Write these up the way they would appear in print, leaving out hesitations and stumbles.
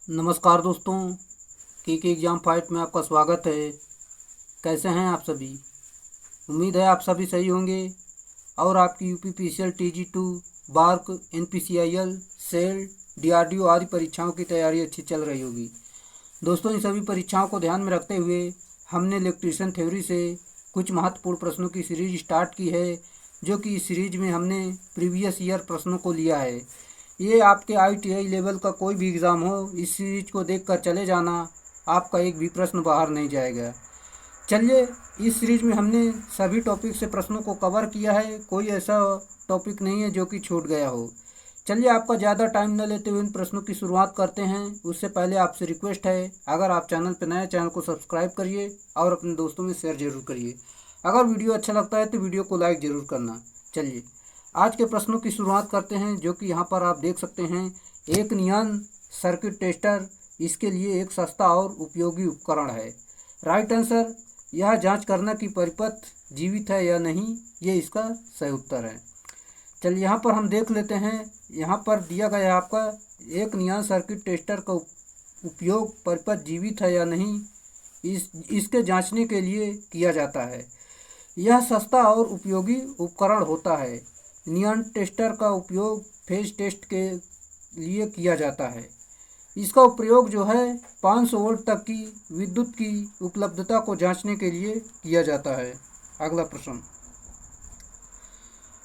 नमस्कार दोस्तों, के एग्ज़ाम फाइट में आपका स्वागत है। कैसे हैं आप सभी? उम्मीद है आप सभी सही होंगे और आपकी UPPCL TG 2 BARC NPCIL SAIL DRDO आदि परीक्षाओं की तैयारी अच्छी चल रही होगी। दोस्तों, इन सभी परीक्षाओं को ध्यान में रखते हुए हमने इलेक्ट्रीशियन थ्योरी से कुछ महत्वपूर्ण प्रश्नों की सीरीज स्टार्ट की है, जो कि इस सीरीज में हमने प्रीवियस ईयर प्रश्नों को लिया है। ये आपके आईटीआई लेवल का कोई भी एग्ज़ाम हो, इस सीरीज को देखकर चले जाना, आपका एक भी प्रश्न बाहर नहीं जाएगा। चलिए, इस सीरीज में हमने सभी टॉपिक से प्रश्नों को कवर किया है, कोई ऐसा टॉपिक नहीं है जो कि छूट गया हो। चलिए, आपका ज़्यादा टाइम न लेते हुए इन प्रश्नों की शुरुआत करते हैं। उससे पहले आपसे रिक्वेस्ट है, अगर आप चैनल पर नए, चैनल को सब्सक्राइब करिए और अपने दोस्तों में शेयर जरूर करिए। अगर वीडियो अच्छा लगता है तो वीडियो को लाइक ज़रूर करना। चलिए, आज के प्रश्नों की शुरुआत करते हैं, जो कि यहाँ पर आप देख सकते हैं। एक नियॉन सर्किट टेस्टर इसके लिए एक सस्ता और उपयोगी उपकरण है। राइट आंसर, यह जांच करना कि परिपथ जीवित है या नहीं, ये इसका सही उत्तर है। चलिए, यहाँ पर हम देख लेते हैं। यहाँ पर दिया गया है आपका एक नियॉन सर्किट टेस्टर का उपयोग परिपथ जीवित है या नहीं इसके जांचने के लिए किया जाता है। यह सस्ता और उपयोगी उपकरण होता है। नियॉन टेस्टर का उपयोग फेज टेस्ट के लिए किया जाता है। इसका प्रयोग जो है 500 वोल्ट तक की विद्युत की उपलब्धता को जांचने के लिए किया जाता है। अगला प्रश्न,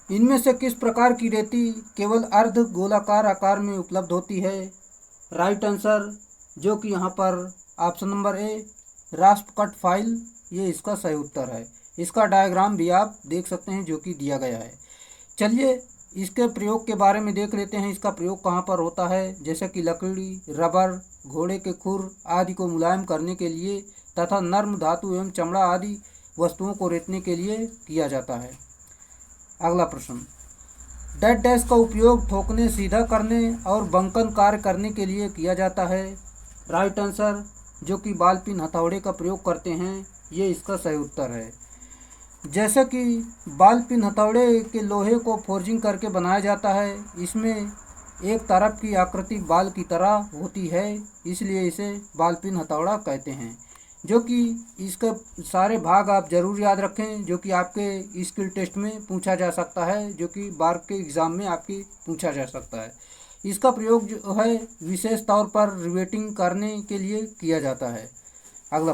इनमें से किस प्रकार की रेती केवल अर्ध गोलाकार आकार में उपलब्ध होती है? राइट आंसर, जो कि यहाँ पर option number A रास्प cut file, ये इसका सही उत्तर है। इसका डायग्राम भी आप देख सकते हैं, जो कि दिया गया है। चलिए, इसके प्रयोग के बारे में देख लेते हैं। इसका प्रयोग कहाँ पर होता है? जैसे कि लकड़ी, रबर, घोड़े के खुर आदि को मुलायम करने के लिए तथा नर्म धातु एवं चमड़ा आदि वस्तुओं को रेतने के लिए किया जाता है। अगला प्रश्न, डैश डैश का उपयोग ठोकने, सीधा करने और बंकन कार्य करने के लिए किया जाता है। राइट आंसर, जो कि बाल पिन हथौड़े का प्रयोग करते हैं, ये इसका सही उत्तर है। जैसे कि बाल पिन हथौड़े के लोहे को फोर्जिंग करके बनाया जाता है। इसमें एक तरफ की आकृति बाल की तरह होती है, इसलिए इसे बाल पिन हथौड़ा कहते हैं। जो कि इसके सारे भाग आप ज़रूर याद रखें, जो कि आपके स्किल टेस्ट में पूछा जा सकता है, जो कि बार्क के एग्ज़ाम में आपकी पूछा जा सकता है। इसका प्रयोग जो है विशेष तौर पर रिवेटिंग करने के लिए किया जाता है। अगला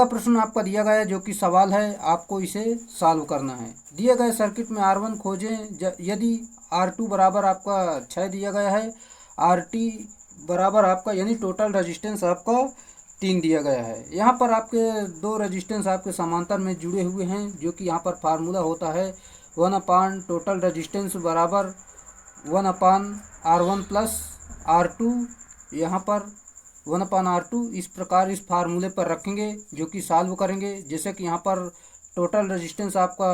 प्रश्न आपका दिया गया है, जो कि सवाल है, आपको इसे सॉल्व करना है। दिए गए सर्किट में R1 खोजें। यदि R2 बराबर आपका 6 दिया गया है, RT बराबर आपका यानी टोटल रेजिस्टेंस आपका 3 दिया गया है। यहाँ पर आपके दो रेजिस्टेंस आपके समांतर में जुड़े हुए हैं, जो कि यहाँ पर फार्मूला होता है 1 टोटल रेजिस्टेंस बराबर 1/R1 प्लस R2। यहाँ पर 1/R2 इस प्रकार इस फार्मूले पर रखेंगे, जो कि सॉल्व करेंगे। जैसे कि यहाँ पर टोटल रेजिस्टेंस आपका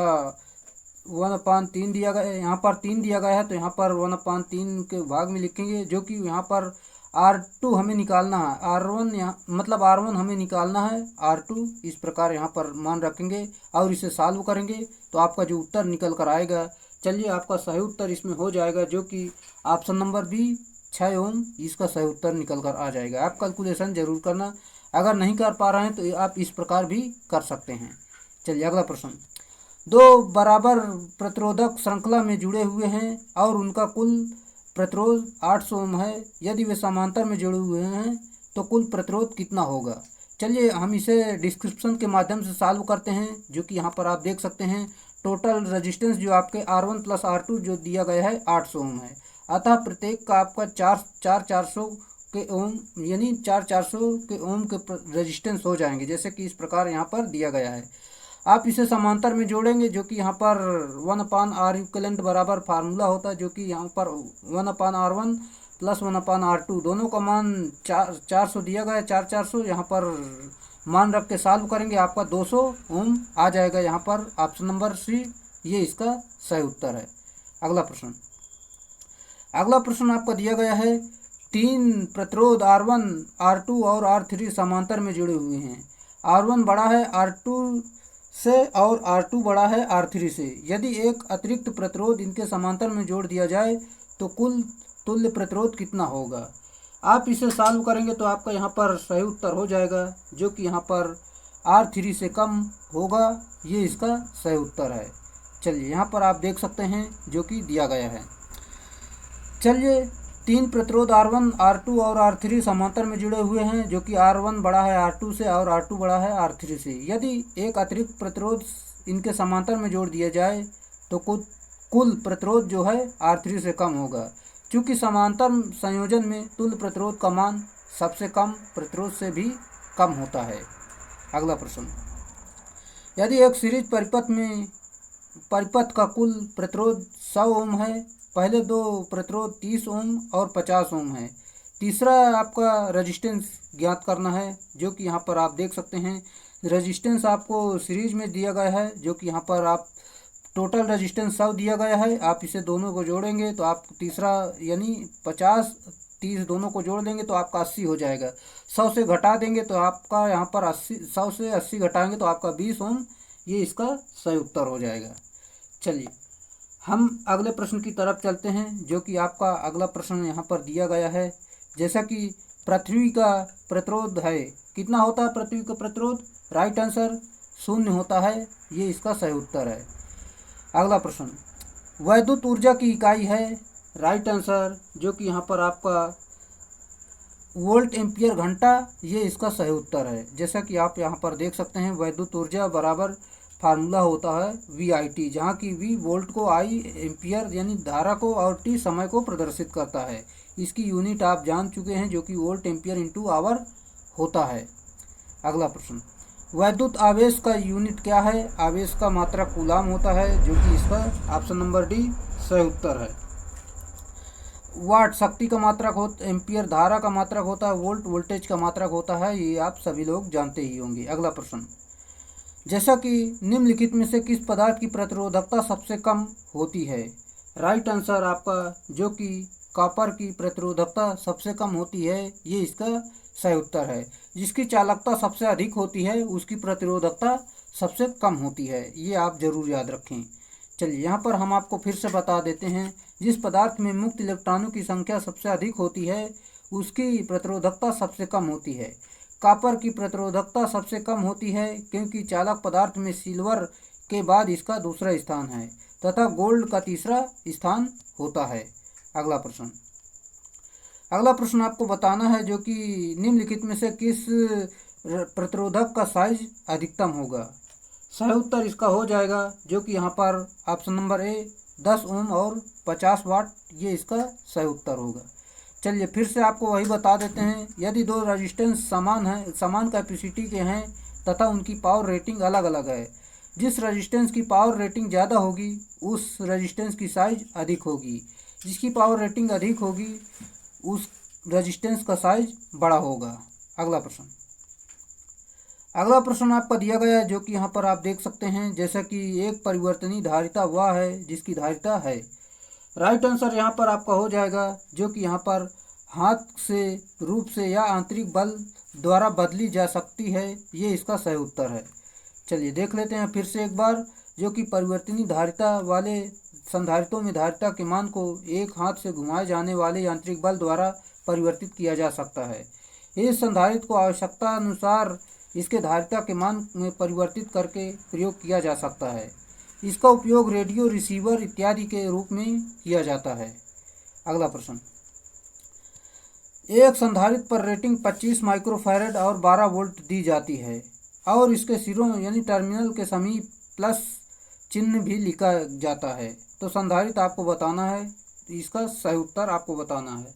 1/3 दिया गया है, यहाँ पर 3 दिया गया है, तो यहाँ पर 1/3 के भाग में लिखेंगे। जो कि यहाँ पर R2 हमें निकालना है, R1 यहाँ मतलब R1 हमें निकालना है, R2 इस प्रकार यहाँ पर मान रखेंगे और इसे सॉल्व करेंगे, तो आपका जो उत्तर निकल कर आएगा, चलिए आपका सही उत्तर इसमें हो जाएगा, जो कि ऑप्शन नंबर बी 6 ओम इसका सही उत्तर निकल कर आ जाएगा। आप कैलकुलेशन जरूर करना, अगर नहीं कर पा रहे हैं तो आप इस प्रकार भी कर सकते हैं। चलिए, अगला प्रश्न, दो बराबर प्रतिरोधक श्रृंखला में जुड़े हुए हैं और उनका कुल प्रतिरोध 800 ओम है। यदि वे समांतर में जुड़े हुए हैं तो कुल प्रतिरोध कितना होगा? चलिए, हम इसे डिस्क्रिप्शन के माध्यम से सॉल्व करते हैं, जो कि यहाँ पर आप देख सकते हैं। टोटल रेजिस्टेंस जो आपके R1 प्लस R2 जो दिया गया है 800 ओम है। अतः प्रत्येक का आपका 400 के ओम यानी 400 के ओम के रेजिस्टेंस हो जाएंगे, जैसे कि इस प्रकार यहाँ पर दिया गया है। आप इसे समांतर में जोड़ेंगे, जो कि यहाँ पर 1/R इक्विवेलेंट बराबर फार्मूला होता है, जो कि यहाँ पर 1/R1 प्लस 1/R2 दोनों का मान 400 दिया गया है। 400 यहाँ पर मान रख के सॉल्व करेंगे, आपका 200 ओम आ जाएगा। यहाँ पर ऑप्शन नंबर सी ये इसका सही उत्तर है। अगला प्रश्न आपका दिया गया है, 3 प्रतिरोध R1, R2 और R3 समांतर में जुड़े हुए हैं। R1 बड़ा है R2 से और R2 बड़ा है R3 से। यदि एक अतिरिक्त प्रतिरोध इनके समांतर में जोड़ दिया जाए तो कुल तुल्य प्रतिरोध कितना होगा? आप इसे सॉल्व करेंगे तो आपका यहाँ पर सही उत्तर हो जाएगा, जो कि यहाँ पर R3 से कम होगा। ये इसका सही उत्तर है। चलिए यहाँ पर आप देख सकते हैं जो कि दिया गया है। चलिए, 3 प्रतिरोध R1, R2 और R3 समांतर में जुड़े हुए हैं, जो कि R1 बड़ा है R2 से और R2 बड़ा है R3 से। यदि एक अतिरिक्त प्रतिरोध इनके समांतर में जोड़ दिया जाए तो कुल प्रतिरोध जो है R3 से कम होगा। चूँकि समांतर संयोजन में तुल्य प्रतिरोध का मान सबसे कम प्रतिरोध से भी कम होता है। अगला प्रश्न, यदि एक सीरीज परिपथ का कुल प्रतिरोध 100 ओम है, पहले दो प्रतिरोध 30 ओम और 50 ओम है, तीसरा आपका रेजिस्टेंस ज्ञात करना है, जो कि यहाँ पर आप देख सकते हैं। रेजिस्टेंस आपको सीरीज में दिया गया है, जो कि यहाँ पर आप टोटल रेजिस्टेंस 100 दिया गया है। आप इसे दोनों को जोड़ेंगे तो आप तीसरा यानी 50 30 दोनों को जोड़ देंगे तो आपका 80 हो जाएगा। 100 से घटा देंगे तो आपका यहाँ पर 80, 100 से 80 घटाएंगे तो आपका 20 ओम, ये इसका सही उत्तर हो जाएगा। चलिए हम अगले प्रश्न की तरफ चलते हैं, जो कि आपका अगला प्रश्न यहाँ पर दिया गया है। जैसा कि पृथ्वी का प्रतिरोध है, कितना होता है पृथ्वी का प्रतिरोध? राइट आंसर 0 होता है, ये इसका सही उत्तर है। अगला प्रश्न, वैद्युत ऊर्जा की इकाई है, राइट आंसर, जो कि यहाँ पर आपका वोल्ट एम्पियर घंटा, ये इसका सही उत्तर है। जैसा कि आप यहाँ पर देख सकते हैं, वैद्युत ऊर्जा बराबर फार्मूला होता है VIT, जहाँ की V वोल्ट को, I एम्पियर यानी धारा को और T समय को प्रदर्शित करता है। इसकी यूनिट आप जान चुके हैं, जो कि वोल्ट एम्पियर इंटू आवर होता है। अगला प्रश्न, वैद्युत आवेश का यूनिट क्या है? आवेश का मात्रा कूलाम होता है, जो कि इसका ऑप्शन नंबर डी सही उत्तर है। वाट शक्ति का मात्रक होता, एम्पियर धारा का मात्रक होता है, वोल्ट वोल्टेज का मात्रक होता है, ये आप सभी लोग जानते ही होंगे। अगला प्रश्न, जैसा कि निम्नलिखित में से किस पदार्थ की प्रतिरोधकता सबसे कम होती है? राइट आंसर आपका, जो कि कॉपर की प्रतिरोधकता सबसे कम होती है, ये इसका सही उत्तर है। जिसकी चालकता सबसे अधिक होती है उसकी प्रतिरोधकता सबसे कम होती है, ये आप जरूर याद रखें। चलिए यहाँ पर हम आपको फिर से बता देते हैं, जिस पदार्थ में मुक्त इलेक्ट्रॉनों की संख्या सबसे अधिक होती है उसकी प्रतिरोधकता सबसे कम होती है। कॉपर की प्रतिरोधकता सबसे कम होती है क्योंकि चालक पदार्थ में सिल्वर के बाद इसका दूसरा स्थान है तथा गोल्ड का तीसरा स्थान होता है। अगला प्रश्न आपको बताना है, जो कि निम्नलिखित में से किस प्रतिरोधक का साइज अधिकतम होगा? सही उत्तर इसका हो जाएगा, जो कि यहाँ पर ऑप्शन नंबर ए 10 ओम और 50 वाट, ये इसका सही उत्तर होगा। चलिए फिर से आपको वही बता देते हैं, यदि दो रेजिस्टेंस समान कैपेसिटी के हैं तथा उनकी पावर रेटिंग अलग अलग है, जिस रेजिस्टेंस की पावर रेटिंग ज़्यादा होगी उस रेजिस्टेंस की साइज अधिक होगी, जिसकी पावर रेटिंग अधिक होगी उस रेजिस्टेंस का साइज बड़ा होगा। अगला प्रश्न आपका दिया गया है, जो कि यहाँ पर आप देख सकते हैं, जैसा कि एक परिवर्तनीय धारिता वह है जिसकी धारिता है। राइट आंसर यहाँ पर आपका हो जाएगा, जो कि यहाँ पर हाथ से रूप से या आंतरिक बल द्वारा बदली जा सकती है, ये इसका सही उत्तर है। चलिए देख लेते हैं फिर से एक बार, जो कि परिवर्तनीय धारिता वाले संधारित्रों में धारिता के मान को एक हाथ से घुमाए जाने वाले यांत्रिक बल द्वारा परिवर्तित किया जा सकता है। इस संधारित्र को आवश्यकता अनुसार इसके धारिता के मान में परिवर्तित करके प्रयोग किया जा सकता है। इसका उपयोग रेडियो रिसीवर इत्यादि के रूप में किया जाता है। अगला प्रश्न, एक संधारित्र पर रेटिंग 25 माइक्रोफैरड और 12 वोल्ट दी जाती है और इसके सिरों यानी टर्मिनल के समीप प्लस चिन्ह भी लिखा जाता है, तो संधारित्र आपको बताना है, इसका सही उत्तर आपको बताना है।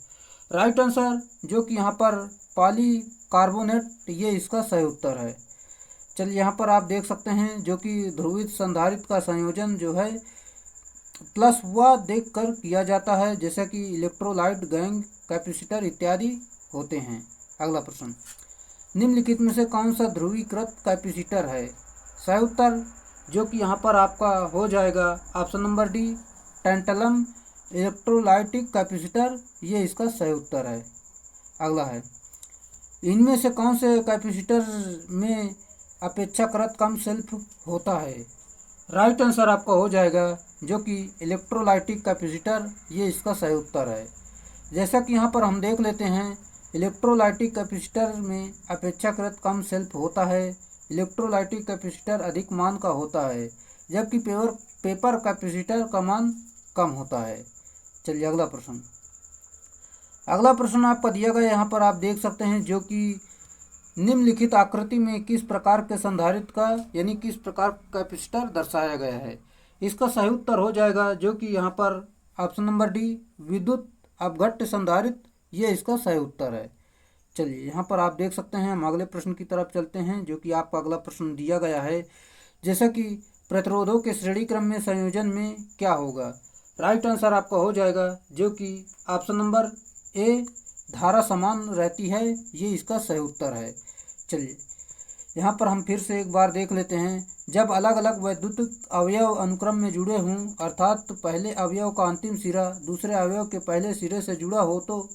राइट आंसर, जो कि यहाँ पर पॉलीकार्बोनेट, ये इसका सही उत्तर है। चलिए यहाँ पर आप देख सकते हैं, जो कि ध्रुवित संधारित्र का संयोजन जो है प्लस वह देख कर किया जाता है, जैसा कि इलेक्ट्रोलाइट, गैंग, कैपेसिटर इत्यादि होते हैं। अगला प्रश्न, निम्नलिखित में से कौन सा ध्रुवीकृत कैपेसिटर है? सही उत्तर, जो कि यहाँ पर आपका हो जाएगा option number D, tantalum electrolytic capacitor, ये इसका सही उत्तर है। अगला है, इनमें से कौन से कैपेसिटर में अपेक्षाकृत कम सेल्फ होता है? राइट आंसर आपका हो जाएगा, जो कि इलेक्ट्रोलाइटिक कैपेसिटर, ये इसका सही उत्तर है। जैसा कि यहाँ पर हम देख लेते हैं, इलेक्ट्रोलाइटिक कैपेसिटर में अपेक्षाकृत कम सेल्फ होता है। इलेक्ट्रोलाइटिक कैपेसिटर अधिक मान का होता है, जबकि पेपर कैपेसिटर का मान कम होता है। चलिए अगला प्रश्न। अगला प्रश्न आपका दिया गया, यहाँ पर आप देख सकते हैं, जो कि निम्नलिखित आकृति में किस प्रकार के संधारित्र का यानी किस प्रकार कैपेसिटर दर्शाया गया है। इसका सही उत्तर हो जाएगा जो कि यहाँ पर ऑप्शन नंबर डी, विद्युत अपघट्य संधारित्र, ये इसका सही उत्तर है। चलिए यहाँ पर आप देख सकते हैं, हम अगले प्रश्न की तरफ चलते हैं, जो कि आपका अगला प्रश्न दिया गया है, जैसा कि प्रतिरोधों के श्रेणी क्रम में संयोजन में क्या होगा। राइट आंसर आपका हो जाएगा जो कि ऑप्शन नंबर ए, धारा समान रहती है, ये इसका सही उत्तर है। चलिए यहाँ पर हम फिर से एक बार देख लेते हैं। जब अलग अलग वैद्युतिक अवयव अनुक्रम में जुड़े हों, अर्थात पहले अवयव का अंतिम सिरा दूसरे अवयव के पहले सिरे से जुड़ा हो, तो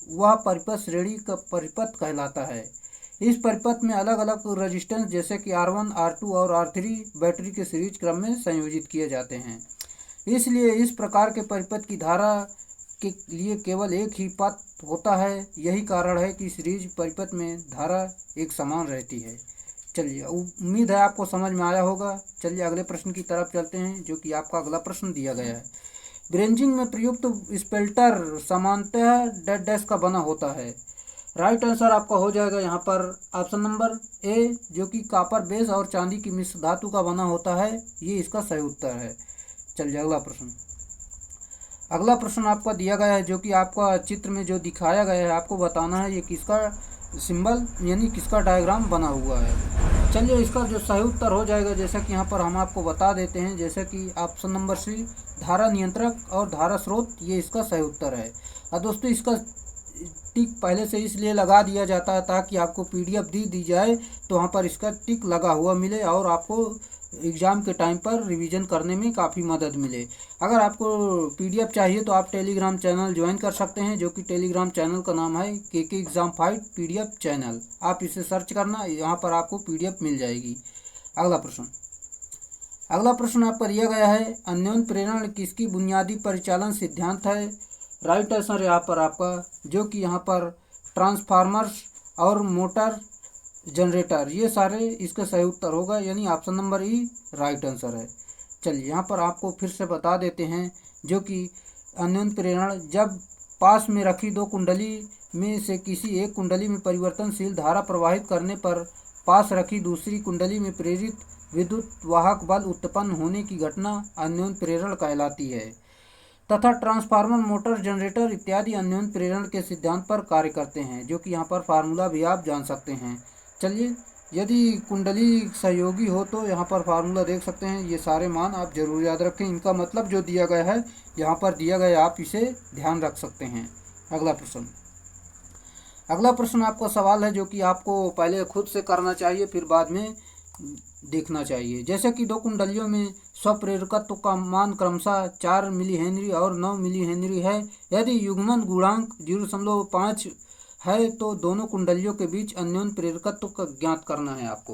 वह परिपथ श्रेणी का परिपथ कहलाता है। इस परिपथ में अलग अलग रेजिस्टेंस जैसे कि R1, R2 और R3 बैटरी के सीरीज क्रम में संयोजित किए जाते हैं। इसलिए इस प्रकार के परिपथ की धारा के लिए केवल एक ही पथ होता है। यही कारण है कि सीरीज परिपथ में धारा एक समान रहती है। चलिए उम्मीद है आपको समझ में आया होगा। चलिए अगले प्रश्न की तरफ चलते हैं, जो कि आपका अगला प्रश्न दिया गया है। ब्रेंजिंग में प्रयुक्त स्पेल्टर सामान्यतः डेड डैश का बना होता है। राइट आंसर आपका हो जाएगा यहाँ पर ऑप्शन नंबर ए, जो कि कॉपर बेस और चांदी की मिश्र धातु का बना होता है, ये इसका सही उत्तर है। चलिए अगला प्रश्न। अगला प्रश्न आपका दिया गया है, जो कि आपका चित्र में जो दिखाया गया है, आपको बताना है ये किसका सिंबल यानी किसका डायग्राम बना हुआ है। चलिए इसका जो सही उत्तर हो जाएगा, जैसा कि यहाँ पर हम आपको बता देते हैं, जैसे कि ऑप्शन नंबर सी, धारा नियंत्रक और धारा स्रोत, ये इसका सही उत्तर है। और दोस्तों इसका टिक पहले से इसलिए लगा दिया जाता है ताकि आपको PDF दी जाए तो वहाँ पर इसका टिक लगा हुआ मिले और आपको एग्ज़ाम के टाइम पर रिवीजन करने में काफ़ी मदद मिले। अगर आपको PDF चाहिए तो आप टेलीग्राम चैनल ज्वाइन कर सकते हैं, जो कि टेलीग्राम चैनल का नाम है KK exam fight PDF channel. आप इसे सर्च करना, यहाँ पर आपको PDF मिल जाएगी। अगला प्रश्न। अगला प्रश्न आपका दिया गया है, अन्योन्य प्रेरण किसकी बुनियादी परिचालन सिद्धांत है। राइट आंसर यहाँ पर आपका, जो कि यहाँ पर ट्रांसफार्मर्स और मोटर जनरेटर, ये सारे इसका सही उत्तर होगा, यानी ऑप्शन नंबर ई राइट आंसर है। चलिए यहाँ पर आपको फिर से बता देते हैं, जो कि अन्योन्य प्रेरण जब पास में रखी दो कुंडली में से किसी एक कुंडली में परिवर्तनशील धारा प्रवाहित करने पर पास रखी दूसरी कुंडली में प्रेरित विद्युत वाहक बल उत्पन्न होने की घटना अन्योन्य प्रेरण कहलाती है, तथा ट्रांसफार्मर, मोटर, जनरेटर इत्यादि अन्योन्य प्रेरण के सिद्धांत पर कार्य करते हैं, जो कि यहाँ पर फार्मूला भी आप जान सकते हैं। चलिए यदि कुंडली सहयोगी हो तो यहाँ पर फार्मूला देख सकते हैं, ये सारे मान आप जरूर याद रखें। इनका मतलब जो दिया गया है यहाँ पर दिया गया, आप इसे ध्यान रख सकते हैं। अगला प्रश्न। अगला प्रश्न आपका सवाल है, जो कि आपको पहले खुद से करना चाहिए फिर बाद में देखना चाहिए। जैसे कि दो कुंडलियों में स्वप्रेरकत्व का मान क्रमशः 4 मिली हेनरी और 9 मिली हेनरी है। यदि युग्मन गुणांक 0.5 है तो दोनों कुंडलियों के बीच अन्योन्य प्रेरकत्व का ज्ञात करना है आपको।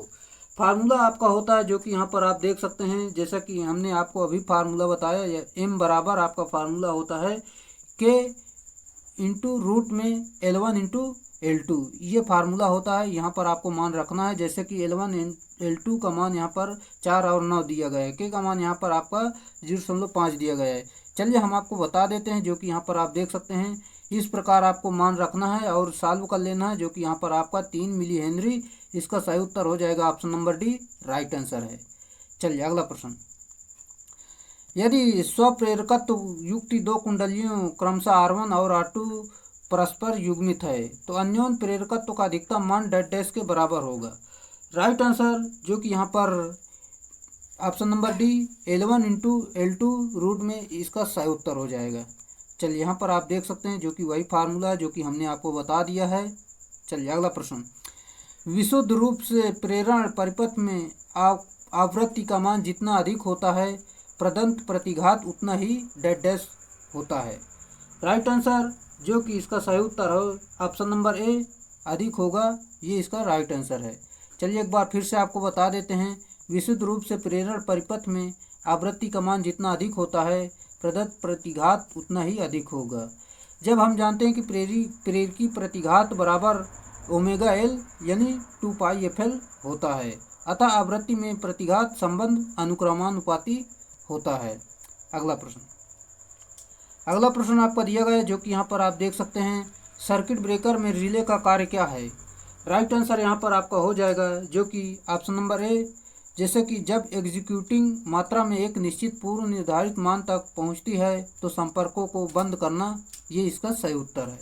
फार्मूला आपका होता है, जो कि यहाँ पर आप देख सकते हैं, जैसा कि हमने आपको अभी फार्मूला बताया, M बराबर आपका फार्मूला होता है K इंटू रूट में L1 इंटू L2, ये फार्मूला होता है। यहाँ पर आपको मान रखना है, जैसे कि L1 L2 का मान यहाँ पर 4 और 9 दिया गया है, K का मान यहाँ पर आपका 0.5 दिया गया है। चलिए हम आपको बता देते हैं, जो कि यहाँ पर आप देख सकते हैं, इस प्रकार आपको मान रखना है और सॉल्व कर लेना है, जो कि यहाँ पर आपका 3 मिली हेनरी, इसका सही उत्तर हो जाएगा option number D right answer है। चलिए अगला प्रश्न। यदि स्वप्रेरकत्व युक्त दो कुंडलियों क्रमशः R1 और R2 परस्पर युग्मित है तो अन्योन्य प्रेरकत्व का अधिकतम मान डेड डैश के बराबर होगा। राइट आंसर, जो कि यहाँ पर option number D L1 into L2 root में, इसका सही उत्तर हो जाएगा। चलिए यहाँ पर आप देख सकते हैं, जो कि वही फार्मूला है जो कि हमने आपको बता दिया है। चलिए अगला प्रश्न। विशुद्ध रूप से प्रेरण परिपथ में आवृत्ति का मान जितना अधिक होता है, प्रदत्त प्रतिघात उतना ही डेड डैश होता है। राइट आंसर, जो कि इसका सही उत्तर हो ऑप्शन नंबर ए अधिक होगा, ये इसका राइट आंसर है। चलिए एक बार फिर से आपको बता देते हैं, विशुद्ध रूप से प्रेरण परिपथ में आवृत्ति का मान जितना अधिक होता है, प्रदत्त प्रतिघात उतना ही अधिक होगा। जब हम जानते हैं कि प्रेरकी प्रतिघात बराबर ओमेगा एल यानी 2πfl होता है, अतः आवृत्ति में प्रतिघात संबंध अनुक्रमानुपाती होता है। अगला प्रश्न आपका दिया गया है, जो कि यहाँ पर आप देख सकते हैं, सर्किट ब्रेकर में रिले का कार्य क्या है। राइट आंसर यहाँ पर आपका हो जाएगा जो कि ऑप्शन नंबर ए, जैसे कि जब एग्जीक्यूटिंग मात्रा में एक निश्चित पूर्व निर्धारित मान तक पहुँचती है तो संपर्कों को बंद करना, ये इसका सही उत्तर है।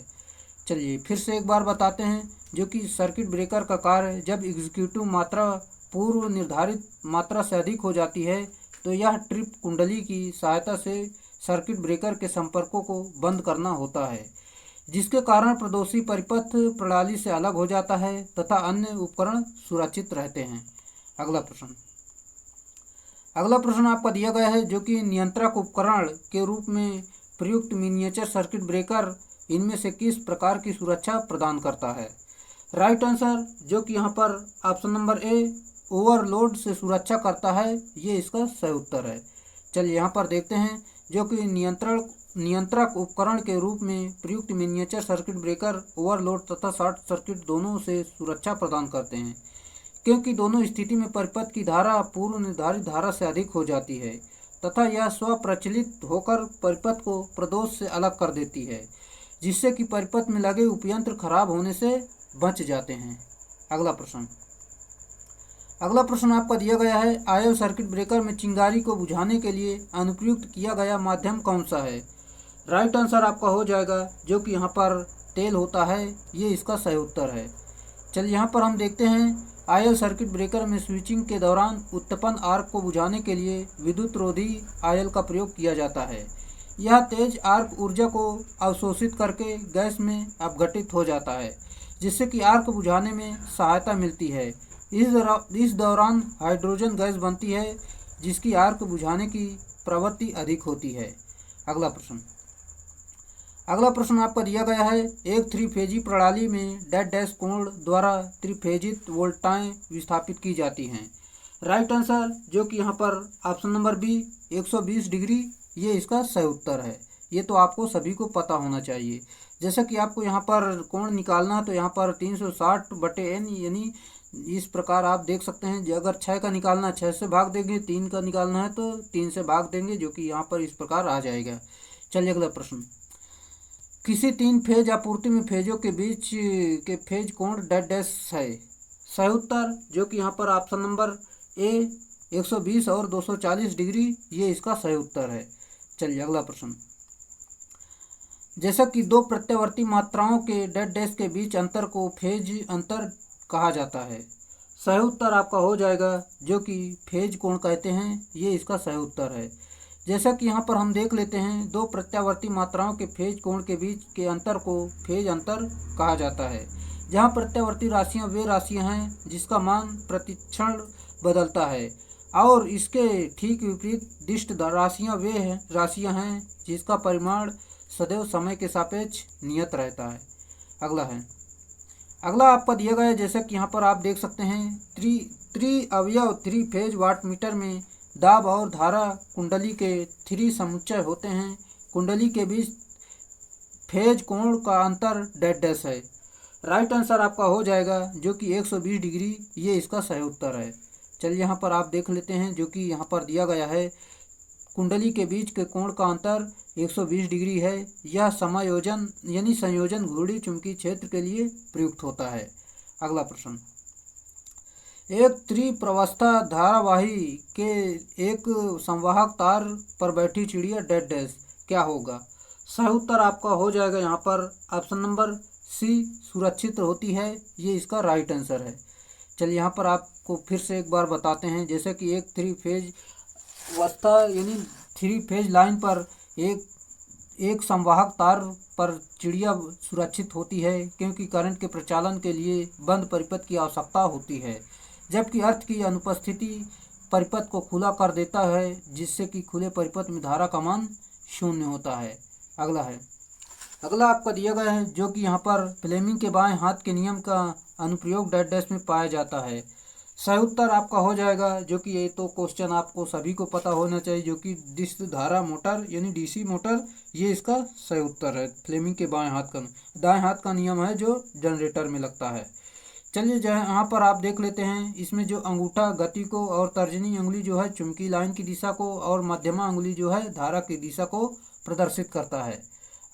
चलिए फिर से एक बार बताते हैं, जो कि सर्किट ब्रेकर का कार्य जब एग्जीक्यूटिव मात्रा पूर्व निर्धारित मात्रा से अधिक हो जाती है तो यह ट्रिप कुंडली की सहायता से सर्किट ब्रेकर के संपर्कों को बंद करना होता है, जिसके कारण प्रदोषी परिपथ प्रणाली से अलग हो जाता है तथा अन्य उपकरण सुरक्षित रहते हैं। अगला प्रश्न आपका दिया गया है, जो कि नियंत्रक उपकरण के रूप में प्रयुक्त मिनिएचर सर्किट ब्रेकर इनमें से किस प्रकार की सुरक्षा प्रदान करता है। राइट आंसर जो कि यहाँ पर ऑप्शन नंबर ए, ओवरलोड से सुरक्षा करता है, ये इसका सही उत्तर है। चलिए यहाँ पर देखते हैं, जो कि नियंत्रक उपकरण के रूप में प्रयुक्त मिनिएचर सर्किट ब्रेकर ओवरलोड तथा शॉर्ट सर्किट दोनों से सुरक्षा प्रदान करते हैं, क्योंकि दोनों स्थिति में परिपथ की धारा पूर्व निर्धारित धारा से अधिक हो जाती है तथा यह स्वप्रचलित होकर परिपथ को प्रदोष से अलग कर देती है, जिससे कि परिपथ में लगे उपयंत्र खराब होने से बच जाते हैं। अगला प्रश्न आपका दिया गया है, आयल सर्किट ब्रेकर में चिंगारी को बुझाने के लिए अनुप्रयुक्त किया गया माध्यम कौन सा है। राइट आंसर आपका हो जाएगा जो कि यहाँ पर तेल होता है, ये इसका सही उत्तर है। चलिए यहाँ पर हम देखते हैं, आयल सर्किट ब्रेकर में स्विचिंग के दौरान उत्पन्न आर्क को बुझाने के लिए विद्युत रोधी आयल का प्रयोग किया जाता है। यह तेज आर्क ऊर्जा को अवशोषित करके गैस में अपघटित हो जाता है, जिससे कि आर्क बुझाने में सहायता मिलती है। इस दौरान हाइड्रोजन गैस बनती है, जिसकी आर्क बुझाने की प्रवृत्ति अधिक होती है। अगला प्रश्न आपका दिया गया है, एक थ्री-फेजी प्रणाली में डेड डैश कोण द्वारा त्रिफेजित वोल्टाएं विस्थापित की जाती हैं। राइट आंसर जो कि यहाँ पर ऑप्शन नंबर बी 120 डिग्री, ये इसका सही उत्तर है। ये तो आपको सभी को पता होना चाहिए। जैसा कि आपको यहाँ पर कोण निकालना, तो यहाँ पर 360/n यानी इस प्रकार आप देख सकते हैं। अगर 6 का निकालना 6 से भाग देंगे, 3 का निकालना है तो 3 से भाग देंगे, जो कि यहाँ पर इस प्रकार आ जाएगा। चलिए अगला प्रश्न, किसी 3 फेज आपूर्ति में फेजों के बीच के फेज कोण डेड डैश है। सही उत्तर जो कि यहाँ पर ऑप्शन नंबर ए 120 और 240 डिग्री, ये इसका सही उत्तर है। चलिए अगला प्रश्न, जैसा कि दो प्रत्यावर्ती मात्राओं के डेड डैश के बीच अंतर को फेज अंतर कहा जाता है। सही उत्तर आपका हो जाएगा जो कि फेज कोण कहते हैं, ये इसका सही उत्तर है। जैसा कि यहाँ पर हम देख लेते हैं, दो प्रत्यावर्ती मात्राओं के फेज कोण के बीच के अंतर को फेज अंतर कहा जाता है। जहाँ प्रत्यावर्ती राशियाँ वे राशियाँ हैं जिसका मान प्रतिक्षण बदलता है, और इसके ठीक विपरीत दिष्ट राशियाँ वे राशियाँ हैं जिसका परिमाण सदैव समय के सापेक्ष नियत रहता है। अगला आपका दिया गया है, जैसा कि यहाँ पर आप देख सकते हैं, त्रि-अवयव 3 फेज वाटमीटर में दाब और धारा कुंडली के 3 समुच्चय होते हैं। कुंडली के बीच फेज कोण का अंतर डेड डैश है। राइट आंसर आपका हो जाएगा जो कि 120 डिग्री, ये इसका सही उत्तर है। चलिए यहाँ पर आप देख लेते हैं, जो कि यहाँ पर दिया गया है, कुंडली के बीच के कोण का अंतर 120 डिग्री है। यह समायोजन यानी संयोजन घूर्णी चुंबकीय क्षेत्र के लिए प्रयुक्त होता है। अगला प्रश्न, एक त्रिप्रवस्था धारावाही के एक संवाहक तार पर बैठी चिड़िया डेड डैश क्या होगा। सही उत्तर आपका हो जाएगा यहाँ पर ऑप्शन नंबर सी सुरक्षित होती है, ये इसका राइट आंसर है। चलिए यहाँ पर आपको फिर से एक बार बताते हैं, जैसे कि एक 3 फेज अवस्था यानी 3 फेज लाइन पर एक संवाहक तार पर चिड़िया सुरक्षित होती है, क्योंकि करंट के प्रचालन के लिए बंद परिपथ की आवश्यकता होती है, जबकि अर्थ की अनुपस्थिति परिपथ को खुला कर देता है, जिससे कि खुले परिपथ में धारा का मान 0 होता है। अगला आपका दिया गया है, जो कि यहाँ पर फ्लेमिंग के बाएं हाथ के नियम का अनुप्रयोग डेड डैश में पाया जाता है। सही उत्तर आपका हो जाएगा, जो कि ये तो क्वेश्चन आपको सभी को पता होना चाहिए, जो कि डिस्क धारा मोटर यानी डीसी मोटर, ये इसका सही उत्तर है। फ्लेमिंग के दाएं हाथ का नियम है जो जनरेटर में लगता है। चलिए यहाँ पर आप देख लेते हैं, इसमें जो अंगूठा गति को और तर्जनी उंगली जो है चुंबकीय लाइन की दिशा को और मध्यमा उंगली जो है धारा की दिशा को प्रदर्शित करता है।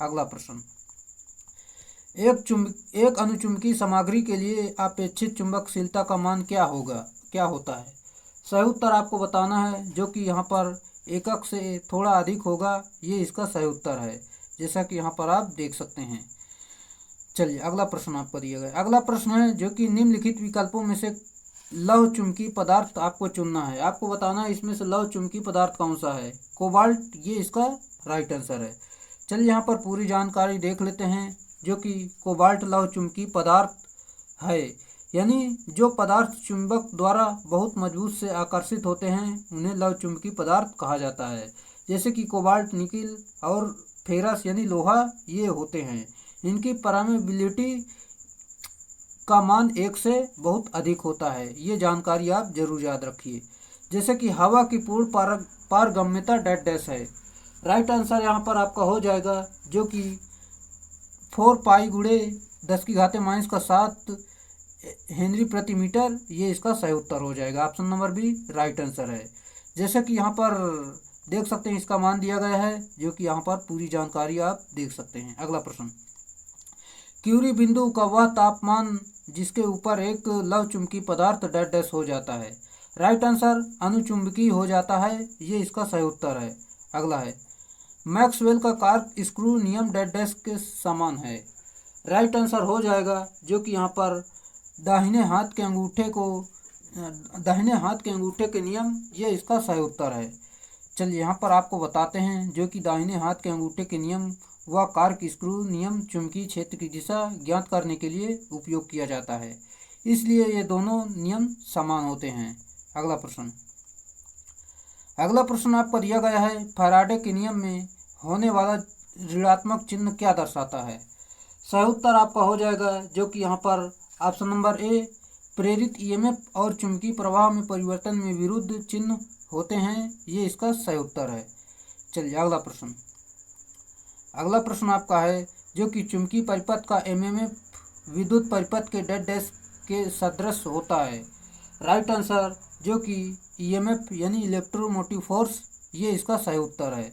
अगला प्रश्न, एक अनुचुंबकीय सामग्री के लिए अपेक्षित चुंबकशीलता का मान क्या होता है। सही उत्तर आपको बताना है, जो कि यहाँ पर एकक से थोड़ा अधिक होगा, ये इसका सही उत्तर है, जैसा कि यहाँ पर आप देख सकते हैं। चलिए अगला प्रश्न आपको दिया गया। अगला प्रश्न है जो कि निम्नलिखित विकल्पों में से लौह चुंबकीय पदार्थ आपको चुनना है। आपको बताना है इसमें से लौह चुंबकीय पदार्थ कौन सा है। कोबाल्ट, ये इसका राइट आंसर है। चलिए यहाँ पर पूरी जानकारी देख लेते हैं, जो कि कोबाल्ट लौह चुंबकीय पदार्थ है, यानी जो पदार्थ चुंबक द्वारा बहुत मजबूत से आकर्षित होते हैं उन्हें लौह चुंबकीय पदार्थ कहा जाता है। जैसे कि कोबाल्ट, निकिल और फेरस यानी लोहा ये होते हैं। इनकी परमेबिलिटी का मान 1 से बहुत अधिक होता है, ये जानकारी आप जरूर याद रखिए। जैसे कि हवा की पूर्ण पारगम्यता डैश डैश है। राइट आंसर यहाँ पर आपका हो जाएगा, जो कि 4 पाई गुणे 10⁻⁻7 हेनरी प्रति मीटर, ये इसका सही उत्तर हो जाएगा। Option number B right answer है। जैसे कि यहाँ पर देख सकते हैं इसका मान दिया गया है, जो कि यहाँ पर पूरी जानकारी आप देख सकते हैं। अगला प्रश्न, क्यूरी बिंदु का वह तापमान जिसके ऊपर एक लव चुंबकीय पदार्थ डैश डैश हो जाता है। राइट आंसर अनुचुंबकीय हो जाता है, ये इसका सही उत्तर है। अगला है, मैक्सवेल का कार्क स्क्रू नियम डैश डैश के समान है। राइट आंसर हो जाएगा, जो कि यहाँ पर दाहिने हाथ के अंगूठे के नियम, ये इसका सही उत्तर है। चलिए यहाँ पर आपको बताते हैं, जो कि दाहिने हाथ के अंगूठे के नियम व कार्क स्क्रू नियम चुंबकीय क्षेत्र की दिशा ज्ञात करने के लिए उपयोग किया जाता है, इसलिए ये दोनों नियम समान होते हैं। अगला प्रश्न आपको दिया गया है, फैराडे के नियम में होने वाला ऋणात्मक चिन्ह क्या दर्शाता है। सही उत्तर आपका हो जाएगा, जो कि यहाँ पर ऑप्शन नंबर ए प्रेरित ईएमएफ और चुंबकीय प्रवाह में परिवर्तन में विरुद्ध चिन्ह होते हैं, ये इसका सही उत्तर है। चलिए अगला प्रश्न आपका है, जो कि चुंबकीय परिपथ का एमएमएफ विद्युत परिपथ के डैश डैश के सदृश होता है। राइट आंसर, जो कि ईएमएफ यानी इलेक्ट्रोमोटिव फोर्स, ये इसका सही उत्तर है।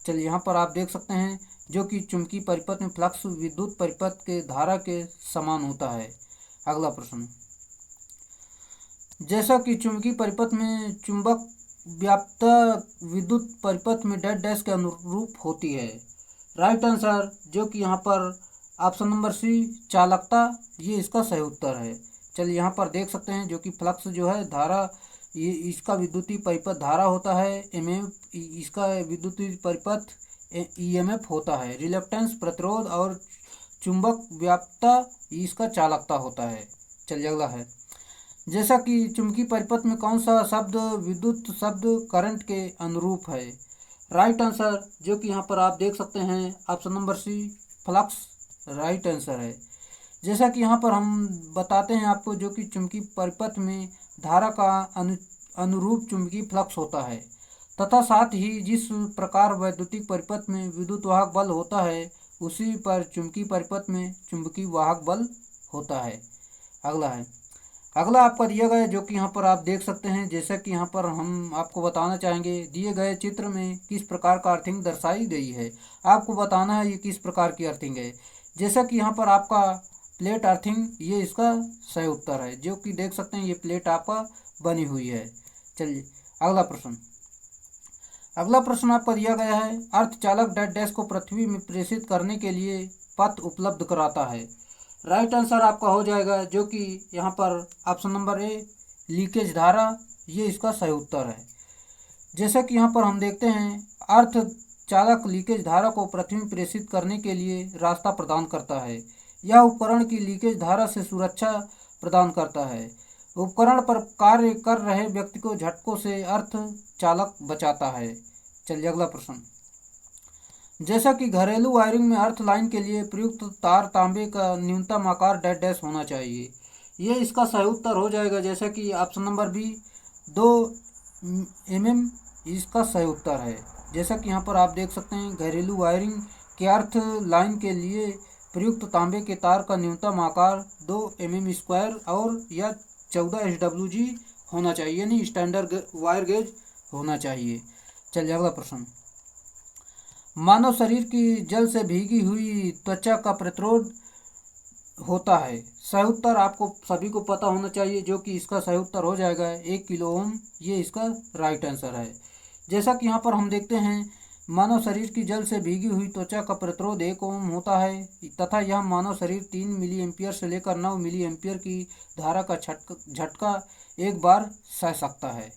चलिए यहाँ पर आप देख सकते हैं, जो कि चुंबकीय परिपथ में फ्लक्स विद्युत परिपथ के धारा के समान होता है। अगला प्रश्न, जैसा कि चुंबकीय परिपथ में चुंबक व्याप्तता विद्युत परिपथ में डैश डैश के अनुरूप होती है। राइट आंसर, जो कि यहाँ पर ऑप्शन नंबर सी चालकता, ये इसका सही उत्तर है। चलिए यहाँ पर देख सकते हैं, जो कि फ्लक्स जो है धारा, ये इसका विद्युतीय परिपथ धारा होता है, एमएफ इसका विद्युतीय परिपथ ईएमएफ होता है, रिलक्टेंस प्रतिरोध और चुंबक व्याप्तता इसका चालकता होता है। चलिए अगला है, जैसा कि चुंबकीय परिपथ में कौन सा शब्द विद्युत शब्द करंट के अनुरूप है। राइट आंसर, जो कि यहाँ पर आप देख सकते हैं option number C flux right answer है। जैसा कि यहाँ पर हम बताते हैं आपको, जो कि चुंबकीय परिपथ में धारा का अनुरूप चुंबकीय फ्लक्स होता है, तथा साथ ही जिस प्रकार वैद्युतिक परिपथ में विद्युत वाहक बल होता है उसी पर चुंबकीय परिपथ में चुंबकीय वाहक बल होता है। अगला आपका दिया गया, जो कि यहाँ पर आप देख सकते हैं, जैसा कि यहाँ पर हम आपको बताना चाहेंगे, दिए गए चित्र में किस प्रकार का अर्थिंग दर्शाई गई है। आपको बताना है ये किस प्रकार की अर्थिंग है। जैसा कि यहाँ पर आपका प्लेट अर्थिंग, ये इसका सही उत्तर है, जो कि देख सकते हैं ये प्लेट आपका बनी हुई है। चलिए अगला प्रश्न आपका दिया गया है, अर्धचालक डैश डैश को पृथ्वी में प्रेषित करने के लिए पथ उपलब्ध कराता है। राइट आंसर आपका हो जाएगा, जो कि यहाँ पर ऑप्शन नंबर ए लीकेज धारा, ये इसका सही उत्तर है। जैसा कि यहाँ पर हम देखते हैं, अर्धचालक लीकेज धारा को पृथ्वी में प्रेषित करने के लिए रास्ता प्रदान करता है। यह उपकरण की लीकेज धारा से सुरक्षा प्रदान करता है। उपकरण पर कार्य कर रहे व्यक्ति को झटकों से अर्धचालक बचाता है। चलिए अगला प्रश्न, जैसा कि घरेलू वायरिंग में अर्थ लाइन के लिए प्रयुक्त तार तांबे का न्यूनतम आकार डैश डैश होना चाहिए। ये इसका सही उत्तर हो जाएगा, जैसा कि ऑप्शन नंबर बी 2 mm इसका सही उत्तर है। जैसा कि यहाँ पर आप देख सकते हैं, घरेलू वायरिंग के अर्थ लाइन के लिए प्रयुक्त तांबे के तार का न्यूनतम आकार 2 mm² और या 14 SWG होना चाहिए, यानी स्टैंडर्ड वायर गेज होना चाहिए। चलिए अगला प्रश्न। मानव शरीर की जल से भीगी हुई त्वचा का प्रतिरोध होता है। सही उत्तर आपको सभी को पता होना चाहिए, जो कि इसका सही उत्तर हो जाएगा 1 किलो ओम। ये इसका राइट आंसर है। जैसा कि यहाँ पर हम देखते हैं, मानव शरीर की जल से भीगी हुई त्वचा का प्रतिरोध 1 ओम होता है तथा यह मानव शरीर 3 मिली एम्पियर से लेकर 9 मिली एम्पियर की धारा का झटका एक बार सह सकता है।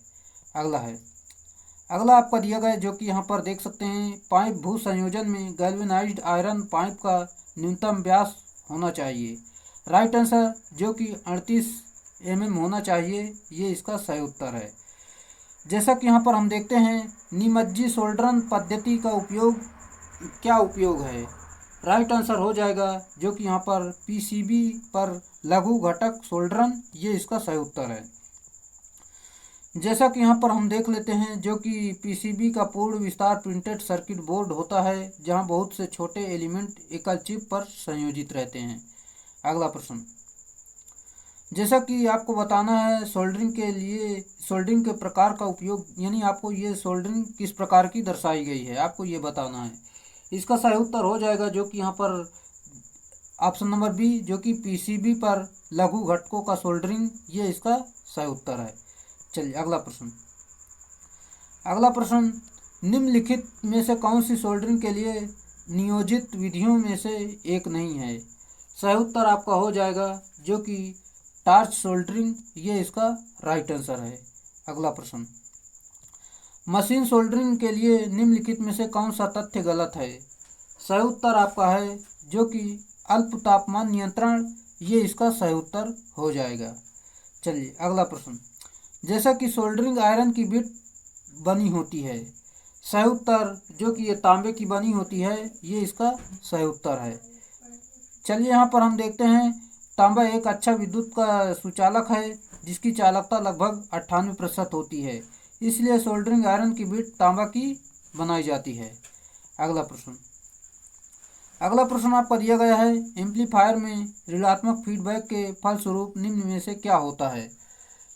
अगला आपका दिया गया, जो कि यहाँ पर देख सकते हैं, पाइप भू संयोजन में गैल्वेनाइज्ड आयरन पाइप का न्यूनतम व्यास होना चाहिए। राइट आंसर जो कि 38 mm होना चाहिए, ये इसका सही उत्तर है। जैसा कि यहाँ पर हम देखते हैं, निमज्जी सोल्डरन पद्धति का क्या उपयोग है। राइट आंसर हो जाएगा जो कि यहाँ पर पीसीबी पर लघु घटक सोल्डरन, ये इसका सही उत्तर है। जैसा कि यहाँ पर हम देख लेते हैं, जो कि पीसीबी का पूर्ण विस्तार प्रिंटेड सर्किट बोर्ड होता है, जहाँ बहुत से छोटे एलिमेंट एकल चिप पर संयोजित रहते हैं। अगला प्रश्न। जैसा कि आपको बताना है सोल्डरिंग के लिए सोल्डरिंग के प्रकार का उपयोग, यानी आपको ये सोल्डरिंग किस प्रकार की दर्शाई गई है, आपको ये बताना है। इसका सही उत्तर हो जाएगा जो कि यहाँ पर ऑप्शन नंबर बी, जो कि पीसीबी पर लघु घटकों का सोल्डरिंग, ये इसका सही उत्तर है। चलिए अगला प्रश्न। निम्नलिखित में से कौन सी सोल्डरिंग के लिए नियोजित विधियों में से एक नहीं है। सही उत्तर आपका हो जाएगा जो कि टार्च सोल्डरिंग, ये इसका राइट आंसर है। अगला प्रश्न। मशीन सोल्डरिंग के लिए निम्नलिखित में से कौन सा तथ्य गलत है। सही उत्तर आपका है जो कि अल्प तापमान नियंत्रण, ये इसका सही उत्तर हो जाएगा। चलिए अगला प्रश्न। जैसा कि सोल्डरिंग आयरन की बिट बनी होती है। सही उत्तर जो कि ये तांबे की बनी होती है, ये इसका सही उत्तर है। चलिए यहाँ पर हम देखते हैं, तांबा एक अच्छा विद्युत का सुचालक है जिसकी चालकता लगभग 98% होती है, इसलिए सोल्डरिंग आयरन की बिट तांबा की बनाई जाती है। अगला प्रश्न आपका दिया गया है, एम्पलीफायर में ऋणात्मक फीडबैक के फलस्वरूप निम्न में से क्या होता है।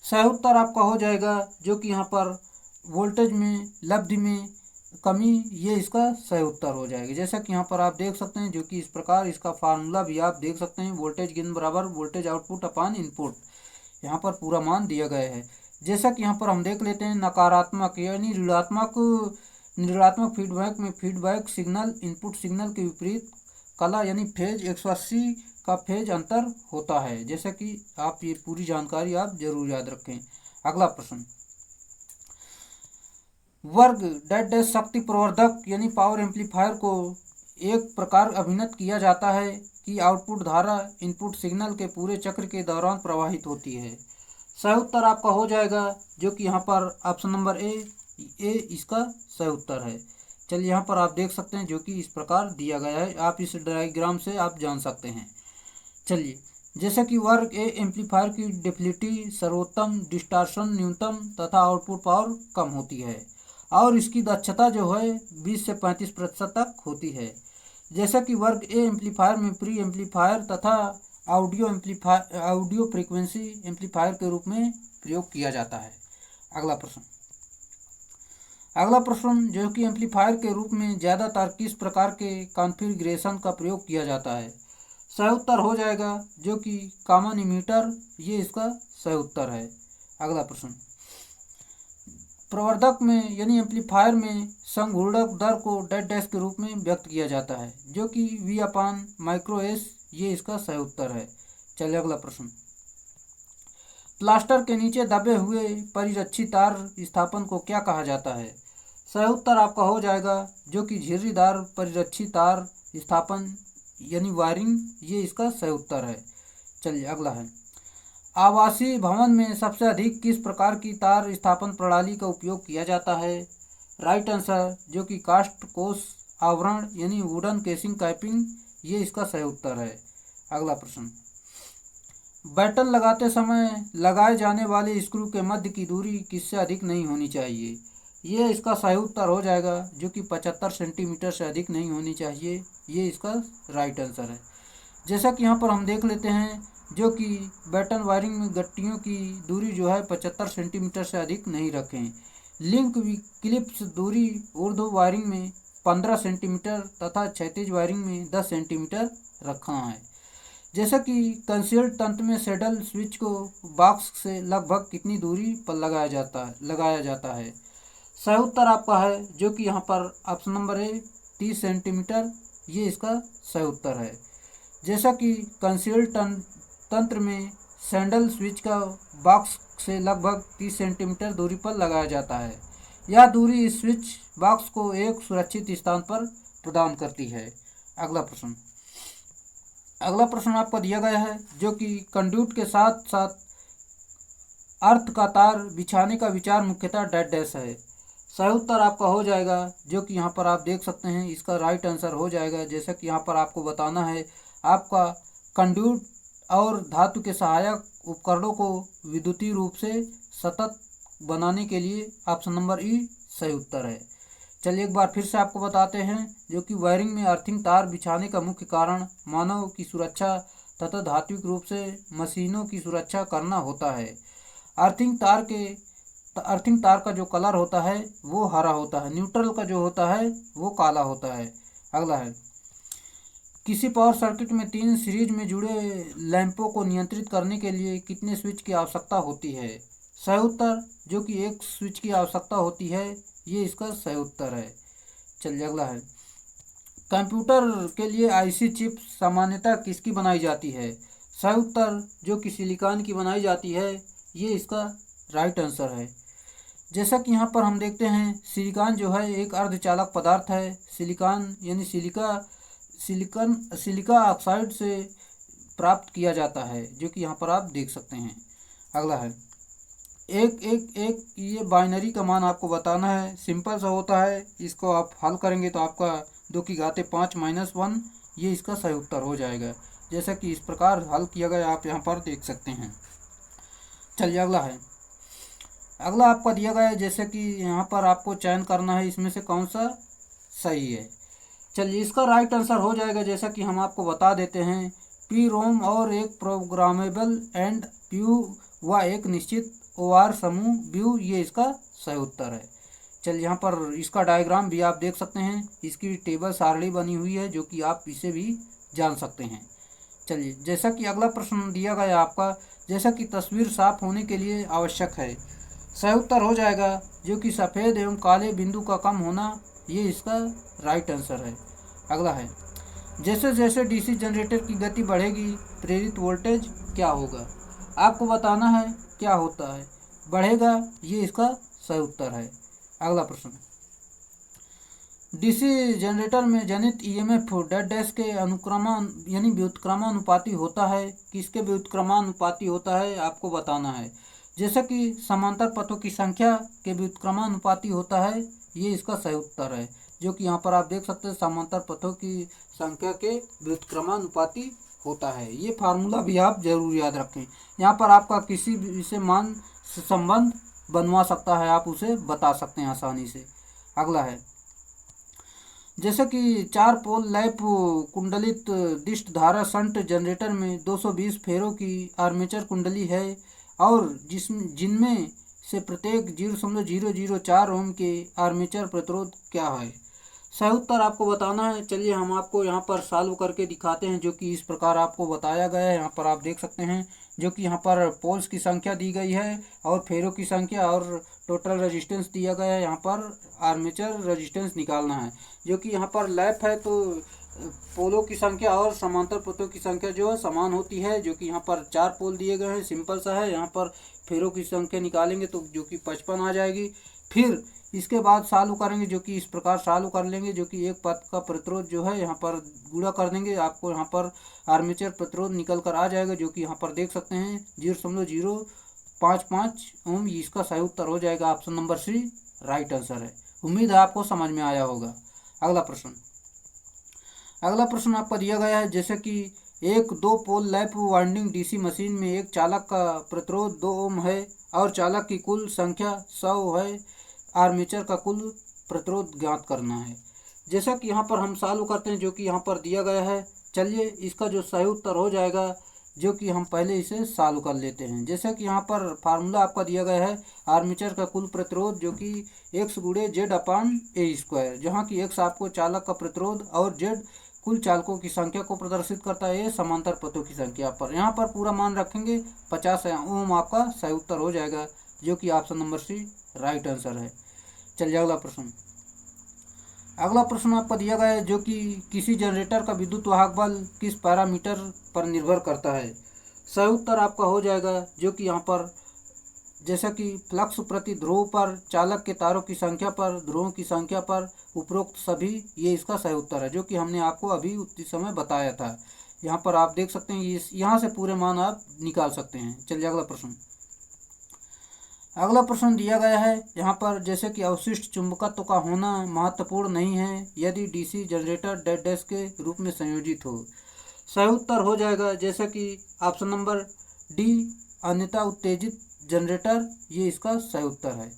सही उत्तर आपका हो जाएगा जो कि यहाँ पर वोल्टेज में लब्धि में कमी, ये इसका सही उत्तर हो जाएगा। जैसा कि यहाँ पर आप देख सकते हैं, जो कि इस प्रकार इसका फार्मूला भी आप देख सकते हैं, वोल्टेज गेन बराबर वोल्टेज आउटपुट अपान इनपुट, यहाँ पर पूरा मान दिया गया है। जैसा कि यहाँ पर हम देख लेते हैं, नकारात्मक यानी ऋणात्मक फीडबैक में फीडबैक सिग्नल इनपुट सिग्नल के विपरीत कला यानी फेज 180 का फेज अंतर होता है। जैसा कि आप ये पूरी जानकारी आप जरूर याद रखें। अगला प्रश्न। वर्ग डैश शक्ति प्रवर्धक यानी पावर एम्पलीफायर को एक प्रकार अभिन्नत किया जाता है कि आउटपुट धारा इनपुट सिग्नल के पूरे चक्र के दौरान प्रवाहित होती है। सही उत्तर आपका हो जाएगा जो कि यहाँ पर ऑप्शन नंबर ए इसका सही उत्तर है। चलिए यहाँ पर आप देख सकते हैं, जो कि इस प्रकार दिया गया है, आप इस डायग्राम से आप जान सकते हैं। चलिए, जैसे कि वर्ग ए एम्पलीफायर की डिफिनिटी सर्वोत्तम, डिस्टॉर्शन न्यूनतम तथा आउटपुट पावर कम होती है और इसकी दक्षता जो है 20 से 35% तक होती है। जैसा कि वर्ग ए एम्पलीफायर में प्री एम्पलीफायर तथा ऑडियो फ्रीक्वेंसी एम्पलीफायर के रूप में प्रयोग किया जाता है। अगला प्रश्न जो कि एम्पलीफायर के रूप में ज़्यादातर किस प्रकार के कॉन्फ़िगरेशन का प्रयोग किया जाता है। सही उत्तर हो जाएगा जो कि कॉमन इमीटर, ये इसका सही उत्तर है। अगला प्रश्न। प्रवर्धक में यानी एम्पलीफायर में संघूर्णक दर को डैश के रूप में व्यक्त किया जाता है जो कि V/μs, ये इसका सही उत्तर है। चलिए अगला प्रश्न। प्लास्टर के नीचे दबे हुए परिरक्षी तार स्थापन को क्या कहा जाता है। सही उत्तर आपका हो जाएगा जो कि झिर्रीदार परिरक्षी तार स्थापन यानी वायरिंग, ये इसका सही उत्तर है। चलिए अगला है, आवासीय भवन में सबसे अधिक किस प्रकार की तार स्थापन प्रणाली का उपयोग किया जाता है। राइट आंसर जो कि कास्ट कोष आवरण यानी वुडन केसिंग कैपिंग, ये इसका सही उत्तर है। अगला प्रश्न। बटन लगाते समय लगाए जाने वाले स्क्रू के मध्य की दूरी किससे अधिक नहीं होनी चाहिए। ये इसका सही उत्तर हो जाएगा, जो कि 75 सेंटीमीटर से अधिक नहीं होनी चाहिए। ये इसका राइट आंसर है। जैसा कि यहाँ पर हम देख लेते हैं, जो कि बटन वायरिंग में गट्टियों की दूरी जो है 75 सेंटीमीटर से अधिक नहीं रखें। लिंक क्लिप्स दूरी ऊर्ध्व वायरिंग में 15 सेंटीमीटर तथा क्षैतिज वायरिंग में 10 सेंटीमीटर रखना है। जैसा कि कंसील्ड तंत्र में सैडल स्विच को बॉक्स से लगभग कितनी दूरी पर लगाया जाता है। सही उत्तर आपका है, जो कि यहाँ पर ऑप्शन नंबर ए 30 सेंटीमीटर, ये इसका सही उत्तर है। जैसा कि कंसील्ड तंत्र में सैंडल स्विच का बॉक्स से लगभग 30 सेंटीमीटर दूरी पर लगाया जाता है। यह दूरी इस स्विच बॉक्स को एक सुरक्षित स्थान पर प्रदान करती है। अगला प्रश्न आपको दिया गया है, जो कि कंड्यूट के साथ साथ अर्थ का तार बिछाने का विचार मुख्यतः डैश डैश है। सही उत्तर आपका हो जाएगा, जो कि यहाँ पर आप देख सकते हैं, इसका राइट आंसर हो जाएगा। जैसा कि यहाँ पर आपको बताना है, आपका कंड्यूट और धातु के सहायक उपकरणों को विद्युतीय रूप से सतत बनाने के लिए ऑप्शन नंबर ई सही उत्तर है। चलिए एक बार फिर से आपको बताते हैं, जो कि वायरिंग में अर्थिंग तार बिछाने का मुख्य कारण मानव की सुरक्षा तथा धात्विक रूप से मशीनों की सुरक्षा करना होता है। अर्थिंग तार का जो कलर होता है वो हरा होता है, न्यूट्रल का जो होता है वो काला होता है। अगला है, किसी पावर सर्किट में 3 सीरीज में जुड़े लैंपों को नियंत्रित करने के लिए कितने स्विच की आवश्यकता होती है। सही उत्तर, जो कि एक स्विच की आवश्यकता होती है, ये इसका सही उत्तर है। चलिए अगला है, कंप्यूटर के लिए आईसी चिप सामान्यतः किसकी बनाई जाती है। सही उत्तर, जो कि सिलिकॉन की बनाई जाती है, ये इसका राइट आंसर है। जैसा कि यहाँ पर हम देखते हैं, सिलिकॉन जो है एक अर्धचालक पदार्थ है। सिलिकॉन यानी सिलिका ऑक्साइड से प्राप्त किया जाता है, जो कि यहाँ पर आप देख सकते हैं। अगला है, एक ये बाइनरी का मान आपको बताना है। सिंपल सा होता है, इसको आप हल करेंगे तो आपका 2 की घाते 5 - 1, ये इसका सही उत्तर हो जाएगा। जैसा कि इस प्रकार हल किया गया आप यहाँ पर देख सकते हैं। चलिए अगला है, अगला आपका दिया गया है, जैसे कि यहाँ पर आपको चयन करना है इसमें से कौन सा सही है। चलिए इसका राइट आंसर हो जाएगा, जैसा कि हम आपको बता देते हैं, पी रोम और एक प्रोग्रामेबल एंड प्यू व एक निश्चित ओआर समूह व्यू, ये इसका सही उत्तर है। चलिए यहाँ पर इसका डायग्राम भी आप देख सकते हैं, इसकी टेबल सारणी बनी हुई है, जो कि आप इसे भी जान सकते हैं। चलिए जैसा कि अगला प्रश्न दिया गया आपका, जैसा कि तस्वीर साफ होने के लिए आवश्यक है। सही उत्तर हो जाएगा, जो कि सफ़ेद एवं काले बिंदु का कम होना, ये इसका राइट आंसर है। अगला है, जैसे जैसे डीसी जनरेटर की गति बढ़ेगी प्रेरित वोल्टेज क्या होगा। आपको बताना है क्या होता है, बढ़ेगा, ये इसका सही उत्तर है। अगला प्रश्न, डीसी जनरेटर में जनित ईएमएफ डैश डैश के अनुक्रमान यानी व्युत्क्रमानुपाती होता है। किसके व्युत्क्रमानुपाती होता है आपको बताना है। जैसा कि समांतर पथों की संख्या के व्युत्क्रमानुपाती होता है, ये इसका सही उत्तर है। जो कि यहाँ पर आप देख सकते हैं, समांतर पथों की संख्या के व्युत्क्रमानुपाती होता है। ये फार्मूला भी आप जरूर याद रखें। यहाँ पर आपका किसी भी से मान से संबंध बनवा सकता है, आप उसे बता सकते हैं आसानी से। अगला है, जैसे कि 4 पोल लैप कुंडलित दिष्ट धारा शंट जनरेटर में 220 फेरों की आर्मेचर कुंडली है और जिनमें से प्रत्येक 0.004 ओम के आर्मेचर प्रतिरोध क्या है। सही उत्तर आपको बताना है। चलिए हम आपको यहाँ पर सॉल्व करके दिखाते हैं, जो कि इस प्रकार आपको बताया गया है। यहाँ पर आप देख सकते हैं, जो कि यहाँ पर पोल्स की संख्या दी गई है और फेरों की संख्या और टोटल रेजिस्टेंस दिया गया है। यहाँ पर आर्मेचर रेजिस्टेंस निकालना है। जो कि यहाँ पर लैप है तो पोलों की संख्या और समांतर पथों की संख्या जो है समान होती है। जो कि यहाँ पर 4 पोल दिए गए हैं, सिंपल सा है। यहाँ पर फेरों की संख्या निकालेंगे तो जो कि 55 आ जाएगी। फिर इसके बाद चालू करेंगे, जो कि इस प्रकार चालू कर लेंगे, जो कि एक पथ का प्रतिरोध जो है यहाँ पर गुणा कर देंगे, आपको यहाँ पर आर्मेचर प्रतिरोध निकल कर आ जाएगा। जो कि यहाँ पर देख सकते हैं 0.055 ओम, इसका सही उत्तर हो जाएगा। Option number C right answer है। उम्मीद है आपको समझ में आया होगा। अगला प्रश्न आपका दिया गया है, जैसे कि एक 2 पोल लैप वाइंडिंग डीसी मशीन में एक चालक का प्रतिरोध 2 ओम है और चालक की कुल संख्या 100 है। आर्मेचर का कुल प्रतिरोध ज्ञात करना है। जैसा कि यहाँ पर हम सॉल्व करते हैं, जो कि यहाँ पर दिया गया है। चलिए इसका जो सही उत्तर हो जाएगा, जो कि हम पहले इसे सॉल्व कर लेते हैं। जैसा कि यहाँ पर फार्मूला आपका दिया गया है, आर्मेचर का कुल प्रतिरोध जो कि x गुणे जेड अपान ए स्क्वायर, जहाँ की x आपको चालक का प्रतिरोध और z कुल चालकों की संख्या को प्रदर्शित करता है, समांतर पथों की संख्या पर। यहाँ पर पूरा मान रखेंगे 50 ओम आपका सही उत्तर हो जाएगा, जो कि option number C right answer है। चलिए अगला प्रश्न। अगला प्रश्न आपका दिया गया है, जो कि किसी जनरेटर का विद्युत वाहक बल किस पैरामीटर पर निर्भर करता है। सही उत्तर आपका हो जाएगा, जो कि यहाँ पर जैसा कि फ्लक्स प्रति ध्रुव पर, चालक के तारों की संख्या पर, ध्रुवों की संख्या पर, उपरोक्त सभी, ये इसका सही उत्तर है, जो कि हमने आपको अभी उसी समय बताया था। यहाँ पर आप देख सकते हैं, यहाँ से पूरे मान आप निकाल सकते हैं। चलिए अगला प्रश्न। अगला प्रश्न दिया गया है यहाँ पर, जैसे कि अवशिष्ट चुंबकत्व का होना महत्वपूर्ण नहीं है यदि डीसी जनरेटर डैश डैश के रूप में संयोजित हो। सही उत्तर हो जाएगा, जैसे कि ऑप्शन नंबर डी अन्यथा उत्तेजित जनरेटर, ये इसका सही उत्तर है।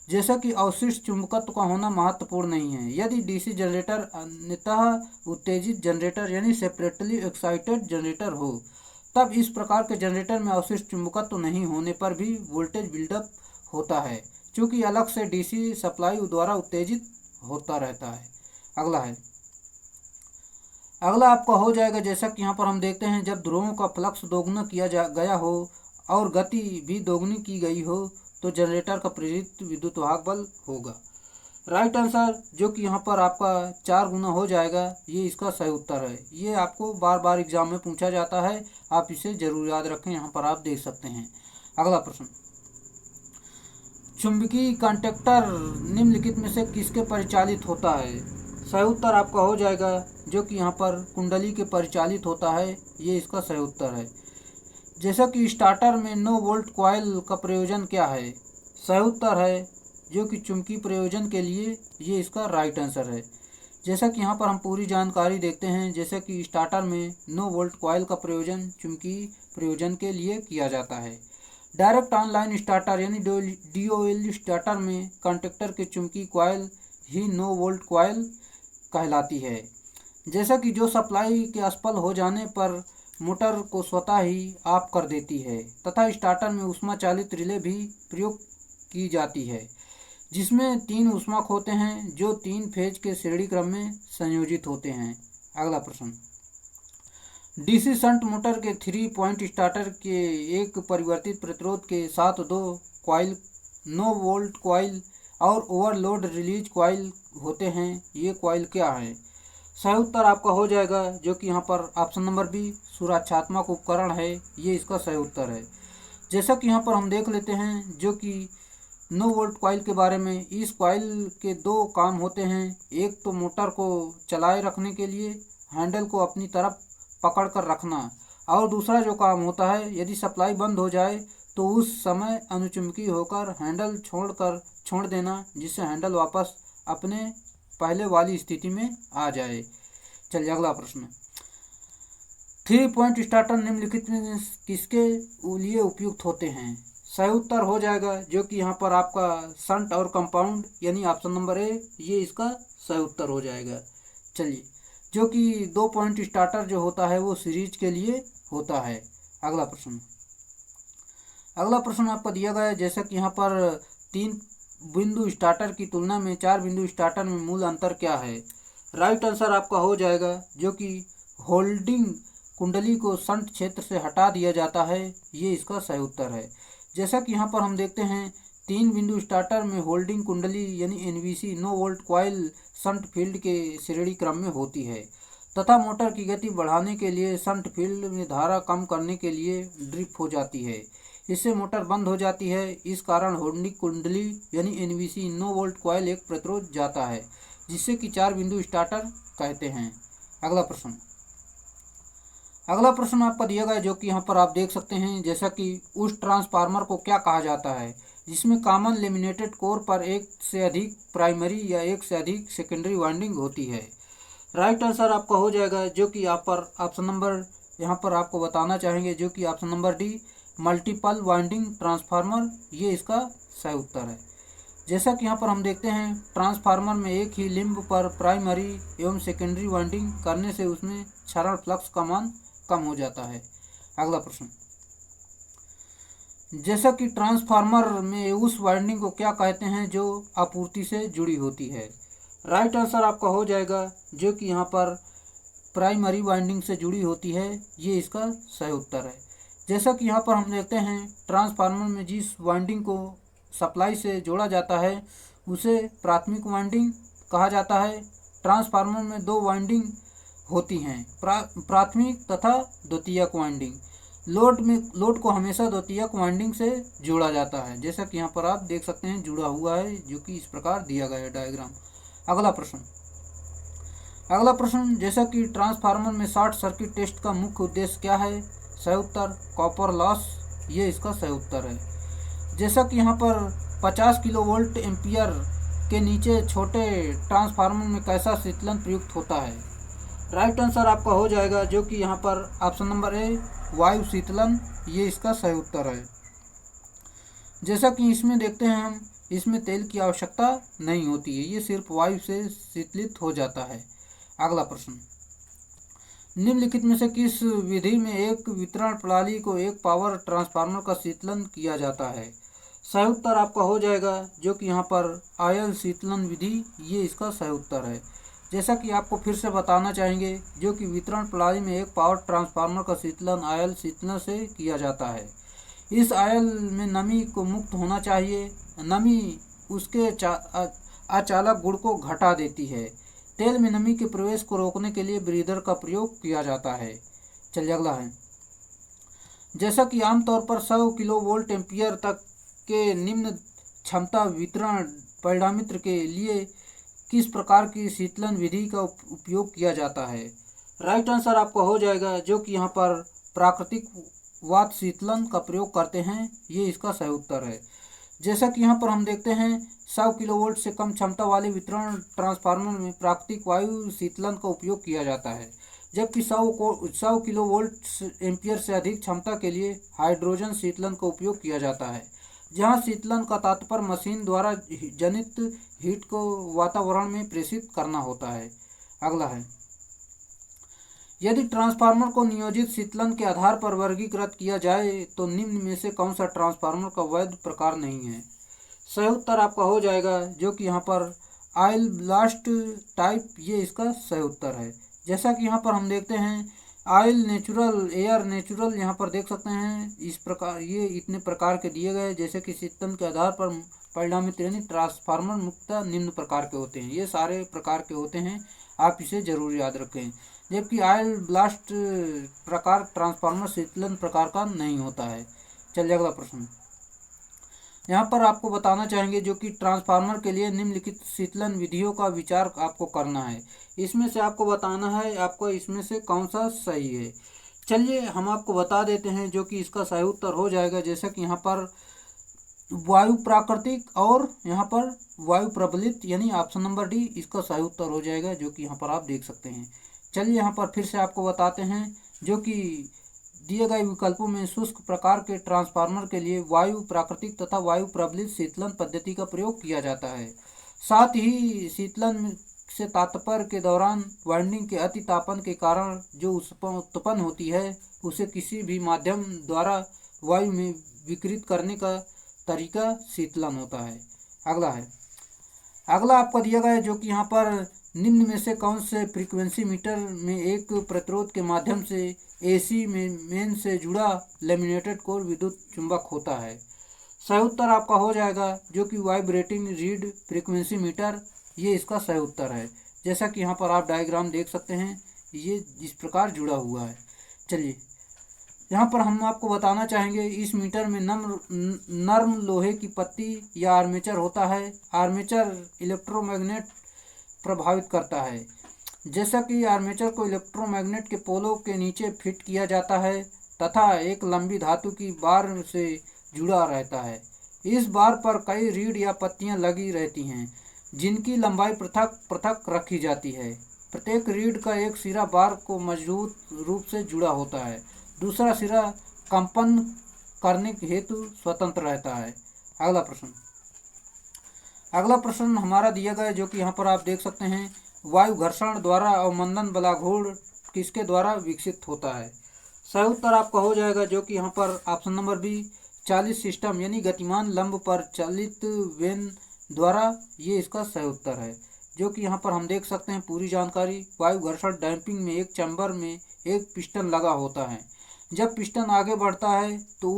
जैसा कि अवशिष्ट चुंबकत्व का होना महत्वपूर्ण नहीं है यदि डीसी जनरेटर अन्यथा उत्तेजित जनरेटर यानी सेपरेटली एक्साइटेड जनरेटर हो, तब इस प्रकार के जनरेटर में अवशिष्ट चुंबकत्व नहीं होने पर भी वोल्टेज बिल्डअप होता है, क्योंकि अलग से डीसी सप्लाई द्वारा उत्तेजित होता रहता है। अगला आपका हो जाएगा, जैसा कि यहाँ पर हम देखते हैं, जब ध्रुवों का फ्लक्स दोगुना किया गया हो और गति भी दोगुनी की गई हो तो जनरेटर का प्रेरित विद्युत वाहक बल होगा। राइट आंसर, जो कि यहाँ पर आपका 4 गुना हो जाएगा, ये इसका सही उत्तर है। ये आपको बार बार एग्जाम में पूछा जाता है, आप इसे जरूर याद रखें। यहाँ पर आप देख सकते हैं। अगला प्रश्न। चुंबकीय कंडक्टर निम्नलिखित में से किसके परिचालित होता है। सही उत्तर आपका हो जाएगा, जो कि यहाँ पर कुंडली के परिचालित होता है, ये इसका सही उत्तर है। जैसा कि स्टार्टर में 9 वोल्ट कॉइल का प्रयोजन क्या है। सही उत्तर है, जो कि चुंबकीय प्रयोजन के लिए, ये इसका राइट आंसर है। जैसा कि यहाँ पर हम पूरी जानकारी देखते हैं, जैसे कि स्टार्टर में 9 वोल्ट कॉइल का प्रयोजन चुंबकीय प्रयोजन के लिए किया जाता है। डायरेक्ट ऑनलाइन स्टार्टर यानी DOL स्टार्टर में कंडक्टर के चुंबकीय कॉइल ही 9 वोल्ट कॉइल कहलाती है। जैसा कि जो सप्लाई के असफल हो जाने पर मोटर को स्वतः ही ऑफ कर देती है, तथा स्टार्टर में ऊष्मा चालित रिले भी प्रयोग की जाती है, जिसमें 3 ऊष्माक होते हैं जो 3 फेज के श्रेणी क्रम में संयोजित होते हैं। अगला प्रश्न। डीसी शंट मोटर के 3 पॉइंट स्टार्टर के एक परिवर्तित प्रतिरोध के साथ 2 कॉइल 9 वोल्ट कॉइल और ओवरलोड रिलीज कॉइल होते हैं। ये कॉइल क्या है। सही उत्तर आपका हो जाएगा, जो कि यहाँ पर ऑप्शन नंबर बी सुरक्षात्मक उपकरण है, ये इसका सही उत्तर है। जैसा कि यहाँ पर हम देख लेते हैं, जो कि 9 वोल्ट कॉइल के बारे में। इस कॉइल के 2 काम होते हैं, एक तो मोटर को चलाए रखने के लिए हैंडल को अपनी तरफ पकड़ कर रखना, और दूसरा जो काम होता है, यदि सप्लाई बंद हो जाए तो उस समय अनुचुंबकीय होकर हैंडल छोड़ देना, जिससे हैंडल वापस अपने पहले वाली स्थिति में आ जाए। चलिए अगला प्रश्न। 3 पॉइंट स्टार्टर निम्नलिखित में किसके लिए उपयुक्त होते हैं। सही उत्तर हो जाएगा, जो कि यहाँ पर आपका शंट और कंपाउंड यानी ऑप्शन नंबर ए, ये इसका सही उत्तर हो जाएगा। चलिए, जो कि 2 पॉइंट स्टार्टर जो होता है वो सीरीज के लिए होता है। अगला प्रश्न। अगला प्रश्न आपका दिया गया है, जैसा कि यहाँ पर 3 बिंदु स्टार्टर की तुलना में 4 बिंदु स्टार्टर में मूल अंतर क्या है। राइट आंसर आपका हो जाएगा, जो कि होल्डिंग कुंडली को शंट क्षेत्र से हटा दिया जाता है, ये इसका सही उत्तर है। जैसा कि यहाँ पर हम देखते हैं, 3 बिंदु स्टार्टर में होल्डिंग कुंडली यानी NVC 9 volt coil shunt field के श्रेणी क्रम में होती है, तथा मोटर की गति बढ़ाने के लिए शंट फील्ड में धारा कम करने के लिए ड्रिप हो जाती है। इससे मोटर बंद हो जाती है। इस कारण होल्डिंग कुंडली यानी NVC 9 वोल्ट कॉइल एक प्रतिरोध जाता है, जिससे कि 4 बिंदु स्टार्टर कहते हैं। अगला प्रश्न। अगला प्रश्न आपका दिया गया है, जो कि यहाँ पर आप देख सकते हैं, जैसा कि उस ट्रांसफार्मर को क्या कहा जाता है जिसमें कॉमन लेमिनेटेड कोर पर एक से अधिक प्राइमरी या एक से अधिक सेकेंडरी वाइंडिंग होती है। राइट आंसर आपका हो जाएगा, जो कि यहाँ पर ऑप्शन नंबर यहाँ पर आपको बताना चाहेंगे, जो कि option number D multiple winding transformer, ये इसका सही उत्तर है। जैसा कि यहाँ पर हम देखते हैं, ट्रांसफार्मर में एक ही लिंब पर प्राइमरी एवं सेकेंडरी वाइंडिंग करने से उसमें क्षरण फ्लक्स का मान कम हो जाता है। अगला प्रश्न, जैसा कि ट्रांसफार्मर में उस वाइंडिंग को क्या कहते हैं जो आपूर्ति से जुड़ी होती है? राइट आंसर आपका हो जाएगा, जो कि यहाँ पर प्राइमरी वाइंडिंग से जुड़ी होती है, ये इसका सही उत्तर है। जैसा कि यहाँ पर हम देखते हैं, ट्रांसफार्मर में जिस वाइंडिंग को सप्लाई से जोड़ा जाता है उसे प्राथमिक वाइंडिंग कहा जाता है। ट्रांसफार्मर में दो वाइंडिंग होती हैं, प्राथमिक तथा द्वितीयक वाइंडिंग। लोड को हमेशा द्वितीयक वाइंडिंग से जोड़ा जाता है, जैसा कि यहाँ पर आप देख सकते हैं जुड़ा हुआ है, जो कि इस प्रकार दिया गया है डायग्राम। अगला प्रश्न, जैसा कि ट्रांसफार्मर में शॉर्ट सर्किट टेस्ट का मुख्य उद्देश्य क्या है? सही उत्तर कॉपर लॉस, ये इसका सही उत्तर है। जैसा कि यहाँ पर 50 किलोवोल्ट एम्पियर के नीचे छोटे ट्रांसफार्मर में कैसा शीतलन प्रयुक्त होता है? राइट आंसर आपका हो जाएगा, जो कि यहाँ पर ऑप्शन नंबर ए वायु शीतलन, ये इसका सही उत्तर है। जैसा कि इसमें देखते हैं हम, इसमें तेल की आवश्यकता नहीं होती है, ये सिर्फ वायु से शीतलित हो जाता है। अगला प्रश्न, निम्नलिखित में से किस विधि में एक वितरण प्रणाली को एक पावर ट्रांसफार्मर का शीतलन किया जाता है? सही उत्तर आपका हो जाएगा, जो कि यहाँ पर आयल शीतलन विधि, ये इसका सही उत्तर है। जैसा कि आपको फिर से बताना चाहेंगे, जो कि वितरण प्रणाली में एक पावर ट्रांसफार्मर का शीतलन आयल शीतलन से किया जाता है। इस आयल में नमी को मुक्त होना चाहिए। नमी उसके अचालक गुण को घटा देती है। तेल में नमी के प्रवेश को रोकने के लिए ब्रीदर का प्रयोग किया जाता है। चलिए अगला है, जैसा कि आमतौर पर 100 किलोवोल्ट एम्पियर तक के निम्न क्षमता वितरण परिणामित्र के लिए किस प्रकार की शीतलन विधि का उपयोग किया जाता है? राइट आंसर आपका हो जाएगा, जो कि यहाँ पर प्राकृतिक वात शीतलन का प्रयोग करते हैं, ये इसका सही उत्तर है। जैसा कि यहाँ पर हम देखते हैं, 100 किलोवोल्ट से कम क्षमता वाले वितरण ट्रांसफार्मर में प्राकृतिक वायु शीतलन का उपयोग किया जाता है, जबकि 100 किलोवोल्ट एम्पियर से अधिक क्षमता के लिए हाइड्रोजन शीतलन का उपयोग किया जाता है, जहां शीतलन का तात्पर्य मशीन द्वारा जनित हीट को वातावरण में प्रेषित करना होता है। अगला है, यदि ट्रांसफार्मर को नियोजित शीतलन के आधार पर वर्गीकृत किया जाए तो निम्न में से कौन सा ट्रांसफार्मर का वैध प्रकार नहीं है? सही उत्तर आपका हो जाएगा, जो कि यहाँ पर ऑयल ब्लास्ट टाइप, ये इसका सही उत्तर है। जैसा कि यहाँ पर हम देखते हैं, ऑयल नेचुरल, एयर नेचुरल, यहाँ पर देख सकते हैं इस प्रकार, ये इतने प्रकार के दिए गए, जैसे कि शीतलन के आधार पर परिणामित यानी ट्रांसफार्मर मुख्यतः निम्न प्रकार के होते हैं, ये सारे प्रकार के होते हैं, आप इसे जरूर याद रखें। जबकि ऑयल ब्लास्ट प्रकार ट्रांसफार्मर शीतलन प्रकार का नहीं होता है। चलिए अगला प्रश्न, यहाँ पर आपको बताना चाहेंगे, जो कि ट्रांसफार्मर के लिए निम्नलिखित शीतलन विधियों का विचार आपको करना है। इसमें से आपको बताना है आपको इसमें से कौन सा सही है। चलिए हम आपको बता देते हैं, जो कि इसका सही उत्तर हो जाएगा, जैसा कि यहाँ पर वायु प्राकृतिक और यहाँ पर वायु प्रबलित, यानी ऑप्शन नंबर डी इसका सही उत्तर हो जाएगा, जो कि यहाँ पर आप देख सकते हैं। चलिए यहाँ पर फिर से आपको बताते हैं, जो कि दिए गए विकल्पों में शुष्क प्रकार के ट्रांसफार्मर के लिए वायु प्राकृतिक तथा वायु प्रबलित शीतलन पद्धति का प्रयोग किया जाता है। साथ ही शीतलन से तात्पर्य के दौरान वाइंडिंग के अति तापन के कारण जो उत्पन्न होती है, उसे किसी भी माध्यम द्वारा वायु में विकृत करने का तरीका शीतलन होता है। अगला आपका दिया गया है, जो कि यहाँ पर निम्न में से कौन से फ्रीक्वेंसी मीटर में एक प्रतिरोध के माध्यम से एसी मेन से जुड़ा लेमिनेटेड कोर विद्युत चुंबक होता है? सही उत्तर आपका हो जाएगा, जो कि वाइब्रेटिंग रीड फ्रीक्वेंसी मीटर, ये इसका सही उत्तर है। जैसा कि यहाँ पर आप डायग्राम देख सकते हैं, ये इस प्रकार जुड़ा हुआ है। चलिए यहाँ पर हम आपको बताना चाहेंगे, इस मीटर में नर्म लोहे की पत्ती या आर्मेचर होता है। आर्मेचर इलेक्ट्रोमैग्नेट प्रभावित करता है। जैसा कि आर्मेचर को इलेक्ट्रोमैग्नेट के पोलों के नीचे फिट किया जाता है तथा एक लंबी धातु की बार से जुड़ा रहता है। इस बार पर कई रीढ़ या पत्तियां लगी रहती हैं, जिनकी लंबाई पृथक पृथक रखी जाती है। प्रत्येक रीढ़ का एक सिरा बार को मजबूत रूप से जुड़ा होता है, दूसरा सिरा कंपन करने के हेतु स्वतंत्र रहता है। अगला प्रश्न हमारा दिया गया है, जो कि यहाँ पर आप देख सकते हैं, वायु घर्षण द्वारा अवमंदन बलाघूर्ण किसके द्वारा विकसित होता है। सही उत्तर आपका हो जाएगा, जो कि यहाँ पर ऑप्शन नंबर बी, चालित सिस्टम यानी गतिमान लंब पर चालित वेन द्वारा, ये इसका सही उत्तर है। जो कि यहाँ पर हम देख सकते हैं पूरी जानकारी। वायु घर्षण डैम्पिंग में एक चैम्बर में एक पिस्टन लगा होता है। जब पिस्टन आगे बढ़ता है तो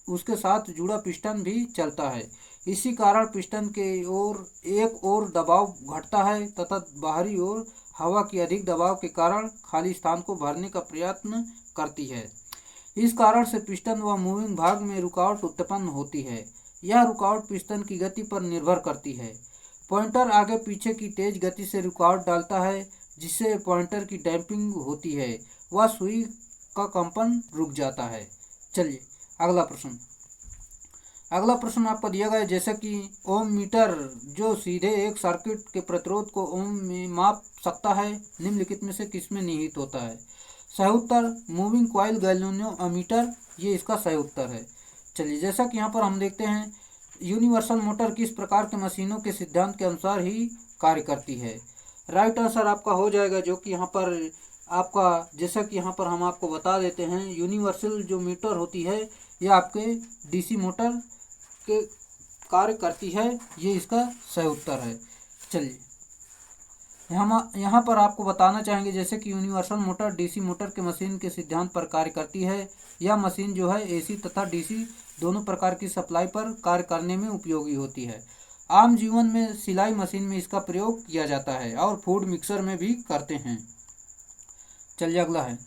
उसके साथ जुड़ा पिस्टन भी चलता है। इसी कारण पिस्टन के ओर एक ओर दबाव घटता है तथा बाहरी ओर हवा की अधिक दबाव के कारण खाली स्थान को भरने का प्रयत्न करती है। इस कारण से पिस्टन व मूविंग भाग में रुकावट उत्पन्न होती है। यह रुकावट पिस्टन की गति पर निर्भर करती है। पॉइंटर आगे पीछे की तेज गति से रुकावट डालता है, जिससे पॉइंटर की डैम्पिंग होती है व सुई का कंपन रुक जाता है। चलिए अगला प्रश्न आपको दिया गया है, जैसे कि ओम मीटर जो सीधे एक सर्किट के प्रतिरोध को ओम में माप सकता है, निम्नलिखित में से किसमें निहित होता है। सही उत्तर मूविंग कॉइल गैल्वेनोमीटर, ये इसका सही उत्तर है। चलिए, जैसा कि यहाँ पर हम देखते हैं, यूनिवर्सल मोटर किस प्रकार के मशीनों के सिद्धांत के अनुसार ही कार्य करती है। राइट आंसर आपका हो जाएगा, जो कि यहाँ पर आपका, जैसा कि यहाँ पर हम आपको बता देते हैं, यूनिवर्सल जो मीटर होती है ये आपके डीसी मोटर के कार्य करती है, ये इसका सही उत्तर है। चलिए, हम यहाँ पर आपको बताना चाहेंगे, जैसे कि यूनिवर्सल मोटर डीसी मोटर के मशीन के सिद्धांत पर कार्य करती है। यह मशीन जो है एसी तथा डीसी दोनों प्रकार की सप्लाई पर कार्य करने में उपयोगी होती है। आम जीवन में सिलाई मशीन में इसका प्रयोग किया जाता है और फूड मिक्सर में भी करते हैं। चलिए, अगला है,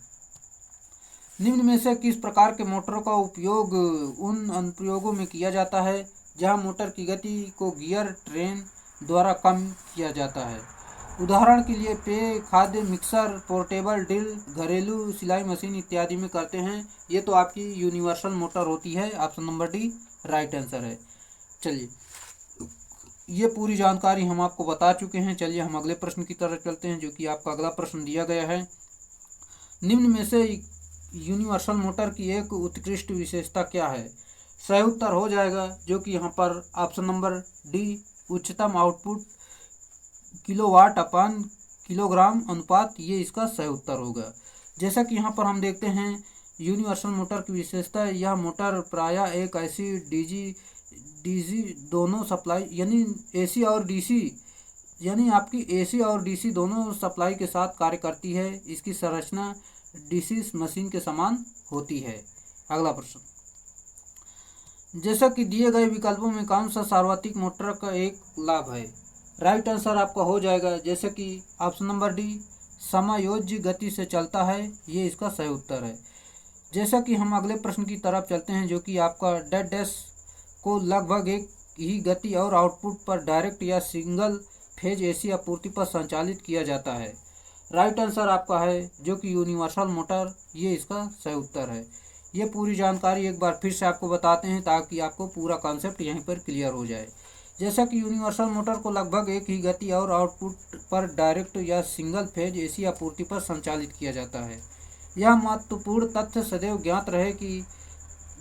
निम्न में से किस प्रकार के मोटरों का उपयोग उन अनुप्रयोगों में किया जाता है जहां मोटर की गति को गियर ट्रेन द्वारा कम किया जाता है। उदाहरण के लिए पेय, खाद्य, मिक्सर, पोर्टेबल ड्रिल, घरेलू सिलाई मशीन इत्यादि में करते हैं। ये तो आपकी यूनिवर्सल मोटर होती है। Option number D right answer है। चलिए, ये पूरी जानकारी हम आपको बता चुके हैं। चलिए, हम अगले प्रश्न की तरफ चलते हैं, जो कि आपका अगला प्रश्न दिया गया है, निम्न में से यूनिवर्सल मोटर की एक उत्कृष्ट विशेषता क्या है। सही उत्तर हो जाएगा, जो कि यहाँ पर ऑप्शन नंबर डी, उच्चतम आउटपुट किलोवाट अपान किलोग्राम अनुपात, ये इसका सही उत्तर होगा। जैसा कि यहाँ पर हम देखते हैं, यूनिवर्सल मोटर की विशेषता है, यह मोटर प्रायः एक ऐसी डीसी दोनों सप्लाई यानी एसी और डीसी यानी आपकी एसी और डीसी दोनों सप्लाई के साथ कार्य करती है। इसकी संरचना डीसी मशीन के समान होती है। अगला प्रश्न, जैसा कि दिए गए विकल्पों में कौन सा सार्वत्रिक मोटर का एक लाभ है। राइट आंसर आपका हो जाएगा, जैसे कि ऑप्शन नंबर डी, समायोज्य गति से चलता है, ये इसका सही उत्तर है। जैसा कि हम अगले प्रश्न की तरफ चलते हैं, जो कि आपका डेड डैश को लगभग एक ही गति और आउटपुट पर डायरेक्ट या सिंगल फेज एसी आपूर्ति पर संचालित किया जाता है। राइट आंसर आपका है, जो कि यूनिवर्सल मोटर, ये इसका सही उत्तर है। ये पूरी जानकारी एक बार फिर से आपको बताते हैं, ताकि आपको पूरा कॉन्सेप्ट यहीं पर क्लियर हो जाए। जैसा कि यूनिवर्सल मोटर को लगभग एक ही गति और आउटपुट पर डायरेक्ट या सिंगल फेज एसी आपूर्ति पर संचालित किया जाता है। यह महत्वपूर्ण तथ्य सदैव ज्ञात रहे कि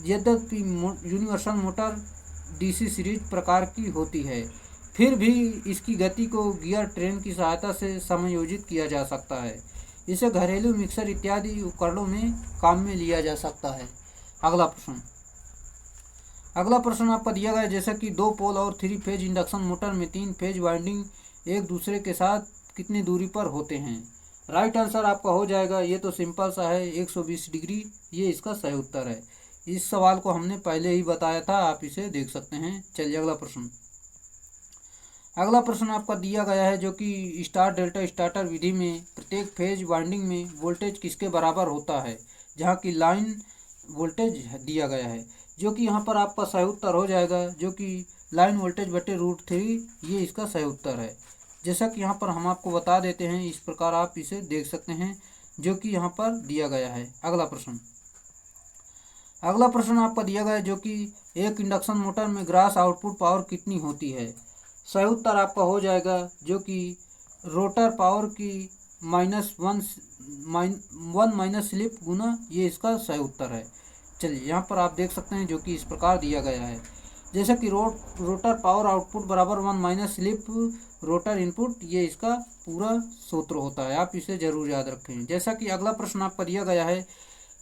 यद्यपि यूनिवर्सल मोटर डीसी सीरीज प्रकार की होती है, फिर भी इसकी गति को गियर ट्रेन की सहायता से समायोजित किया जा सकता है। इसे घरेलू मिक्सर इत्यादि उपकरणों में काम में लिया जा सकता है। अगला प्रश्न आपका दिया गया है, जैसे कि 2 पोल और 3 फेज इंडक्शन मोटर में 3 फेज वाइंडिंग एक दूसरे के साथ कितनी दूरी पर होते हैं। राइट आंसर आपका हो जाएगा, ये तो सिंपल सा है, 120 डिग्री, ये इसका सही उत्तर है। इस सवाल को हमने पहले ही बताया था, आप इसे देख सकते हैं। चलिए, अगला प्रश्न आपका दिया गया है, जो कि स्टार डेल्टा स्टार्टर विधि में प्रत्येक फेज वाइंडिंग में वोल्टेज किसके बराबर होता है, जहां की लाइन वोल्टेज दिया गया है। जो कि यहाँ पर आपका सही उत्तर हो जाएगा, जो कि लाइन वोल्टेज बटे √3, ये इसका सही उत्तर है। जैसा कि यहाँ पर हम आपको बता देते हैं, इस प्रकार आप इसे देख सकते हैं, जो कि यहाँ पर दिया गया है। अगला प्रश्न आपका दिया गया है, जो कि एक इंडक्शन मोटर में ग्रास आउटपुट पावर कितनी होती है। सही उत्तर आपका हो जाएगा, जो कि रोटर पावर की वन माइनस स्लिप गुना, ये इसका सही उत्तर है। चलिए यहाँ पर आप देख सकते हैं जो कि इस प्रकार दिया गया है, जैसे कि रोटर पावर आउटपुट बराबर 1 माइनस स्लिप रोटर इनपुट, ये इसका पूरा सूत्र होता है, आप इसे जरूर याद रखें। जैसा कि अगला प्रश्न आपका दिया गया है,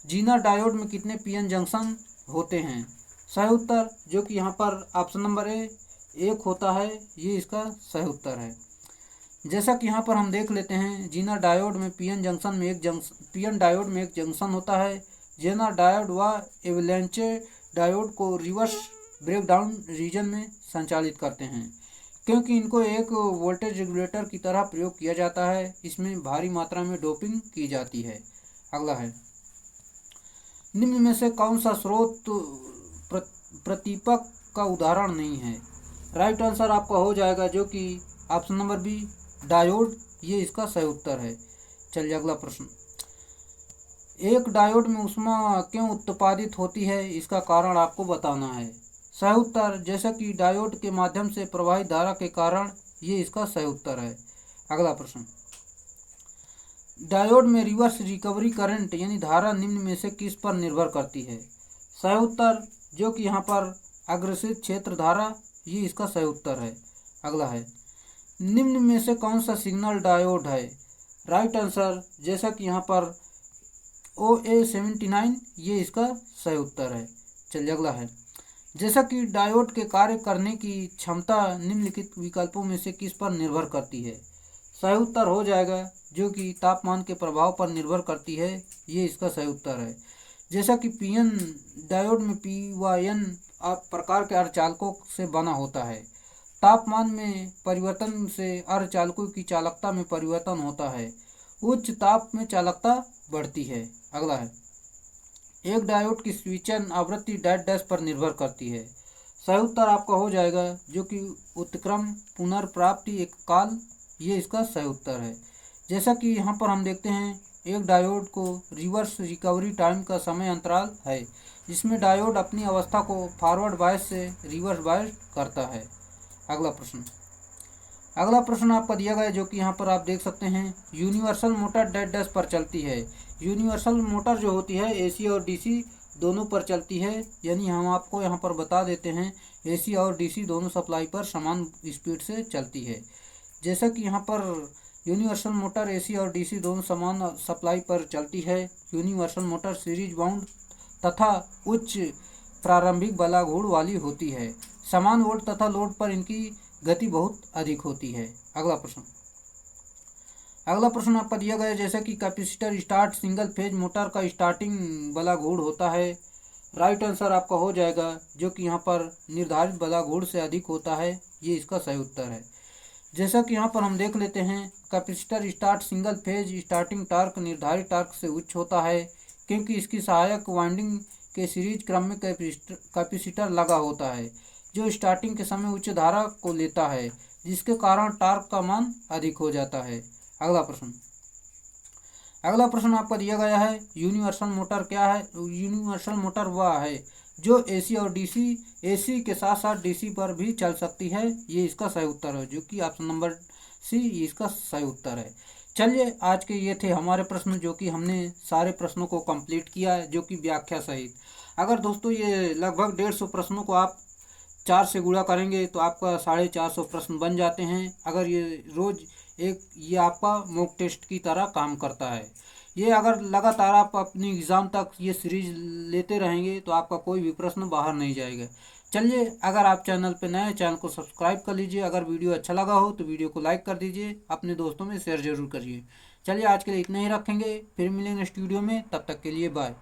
जीना डायोड में कितने पीएन जंक्शन होते हैं? सही उत्तर जो कि यहाँ पर ऑप्शन नंबर ए 1 होता है, ये इसका सही उत्तर है। जैसा कि यहाँ पर हम देख लेते हैं, जीना डायोड में पीएन डायोड में एक जंक्शन होता है। जेना डायोड व एवलांचे डायोड को रिवर्स ब्रेकडाउन रीजन में संचालित करते हैं, क्योंकि इनको एक वोल्टेज रेगुलेटर की तरह प्रयोग किया जाता है। इसमें भारी मात्रा में डोपिंग की जाती है। अगला है, निम्न में से कौन सा स्रोत प्रतीपक का उदाहरण नहीं है? राइट आंसर आपका हो जाएगा जो कि ऑप्शन नंबर बी डायोड, ये इसका सही उत्तर है। चलिए अगला प्रश्न, एक डायोड में ऊष्मा क्यों उत्पादित होती है, इसका कारण आपको बताना है। सही उत्तर जैसा कि डायोड के माध्यम से प्रवाहित धारा के कारण, ये इसका सही उत्तर है। अगला प्रश्न, डायोड में रिवर्स रिकवरी करंट यानी धारा निम्न में से किस पर निर्भर करती है? सही उत्तर जो कि यहाँ पर अग्रसित क्षेत्र धारा, ये इसका सही उत्तर है। अगला है, निम्न में से कौन सा सिग्नल डायोड है? राइट आंसर जैसा कि यहाँ पर OA79, ये इसका सही उत्तर है। चलिए अगला है, जैसा कि डायोड के कार्य करने की क्षमता निम्नलिखित विकल्पों में से किस पर निर्भर करती है? सही उत्तर हो जाएगा जो कि तापमान के प्रभाव पर निर्भर करती है, ये इसका सही उत्तर है। जैसा कि पीएन डायोड में पी व एन प्रकार के अर्धचालकों से बना होता है। तापमान में परिवर्तन से अर्धचालकों की चालकता में परिवर्तन होता है। उच्च ताप में चालकता बढ़ती है। अगला है, एक डायोड की स्विचन आवृत्ति डैश डैश पर निर्भर करती है। सही उत्तर आपका हो जाएगा जो कि उत्क्रम पुनर्प्राप्ति एक काल, ये इसका सही उत्तर है। जैसा कि यहाँ पर हम देखते हैं, एक डायोड को रिवर्स रिकवरी टाइम का समय अंतराल है, जिसमें डायोड अपनी अवस्था को फॉरवर्ड बायस से रिवर्स बायस करता है। अगला प्रश्न आपका दिया गया है जो कि यहाँ पर आप देख सकते हैं, यूनिवर्सल मोटर डैश डैश पर चलती है। यूनिवर्सल मोटर जो होती है एसी और डीसी दोनों पर चलती है, यानी हम आपको यहाँ पर बता देते हैं एसी और डीसी दोनों सप्लाई पर समान स्पीड से चलती है। जैसा कि यहाँ पर यूनिवर्सल मोटर एसी और डीसी दोनों समान सप्लाई पर चलती है। यूनिवर्सल मोटर सीरीज बाउंड तथा उच्च प्रारंभिक बलाघूर्ण वाली होती है। समान वोल्ट तथा लोड पर इनकी गति बहुत अधिक होती है। अगला प्रश्न आपका दिया गया है, जैसा कि capacitor start single phase motor का स्टार्टिंग बलाघूर्ण होता है। राइट आंसर आपका हो जाएगा जो कि यहाँ पर निर्धारित बलाघूर्ण से अधिक होता है, ये इसका सही उत्तर है। जैसा कि यहाँ पर हम देख लेते हैं, capacitor start single phase starting torque निर्धारित टार्क से उच्च होता है, क्योंकि इसकी सहायक वाइंडिंग के सीरीज क्रम में कैपेसिटर लगा होता है, जो स्टार्टिंग के समय उच्च धारा को लेता है, जिसके कारण टार्क का मान अधिक हो जाता है। अगला प्रश्न आपका दिया गया है, यूनिवर्सल मोटर क्या है? यूनिवर्सल मोटर वह है जो एसी और डीसी, एसी के साथ साथ डीसी पर भी चल सकती है, ये इसका सही उत्तर है, जो कि ऑप्शन नंबर सी ये इसका सही उत्तर है। चलिए आज के ये थे हमारे प्रश्न, जो कि हमने सारे प्रश्नों को कंप्लीट किया है, जो कि व्याख्या सहित। अगर दोस्तों ये लगभग 150 प्रश्नों को आप 4 से गुणा करेंगे तो आपका 450 प्रश्न बन जाते हैं। अगर ये रोज़ ये आपका मॉक टेस्ट की तरह काम करता है। ये अगर लगातार आप अपनी एग्ज़ाम तक ये सीरीज लेते रहेंगे तो आपका कोई भी प्रश्न बाहर नहीं जाएगा। चलिए, अगर आप चैनल पे नए हैं, चैनल को सब्सक्राइब कर लीजिए। अगर वीडियो अच्छा लगा हो तो वीडियो को लाइक कर दीजिए, अपने दोस्तों में शेयर जरूर करिए। चलिए आज के लिए इतना ही रखेंगे, फिर मिलेंगे स्टूडियो में, तब तक के लिए बाय।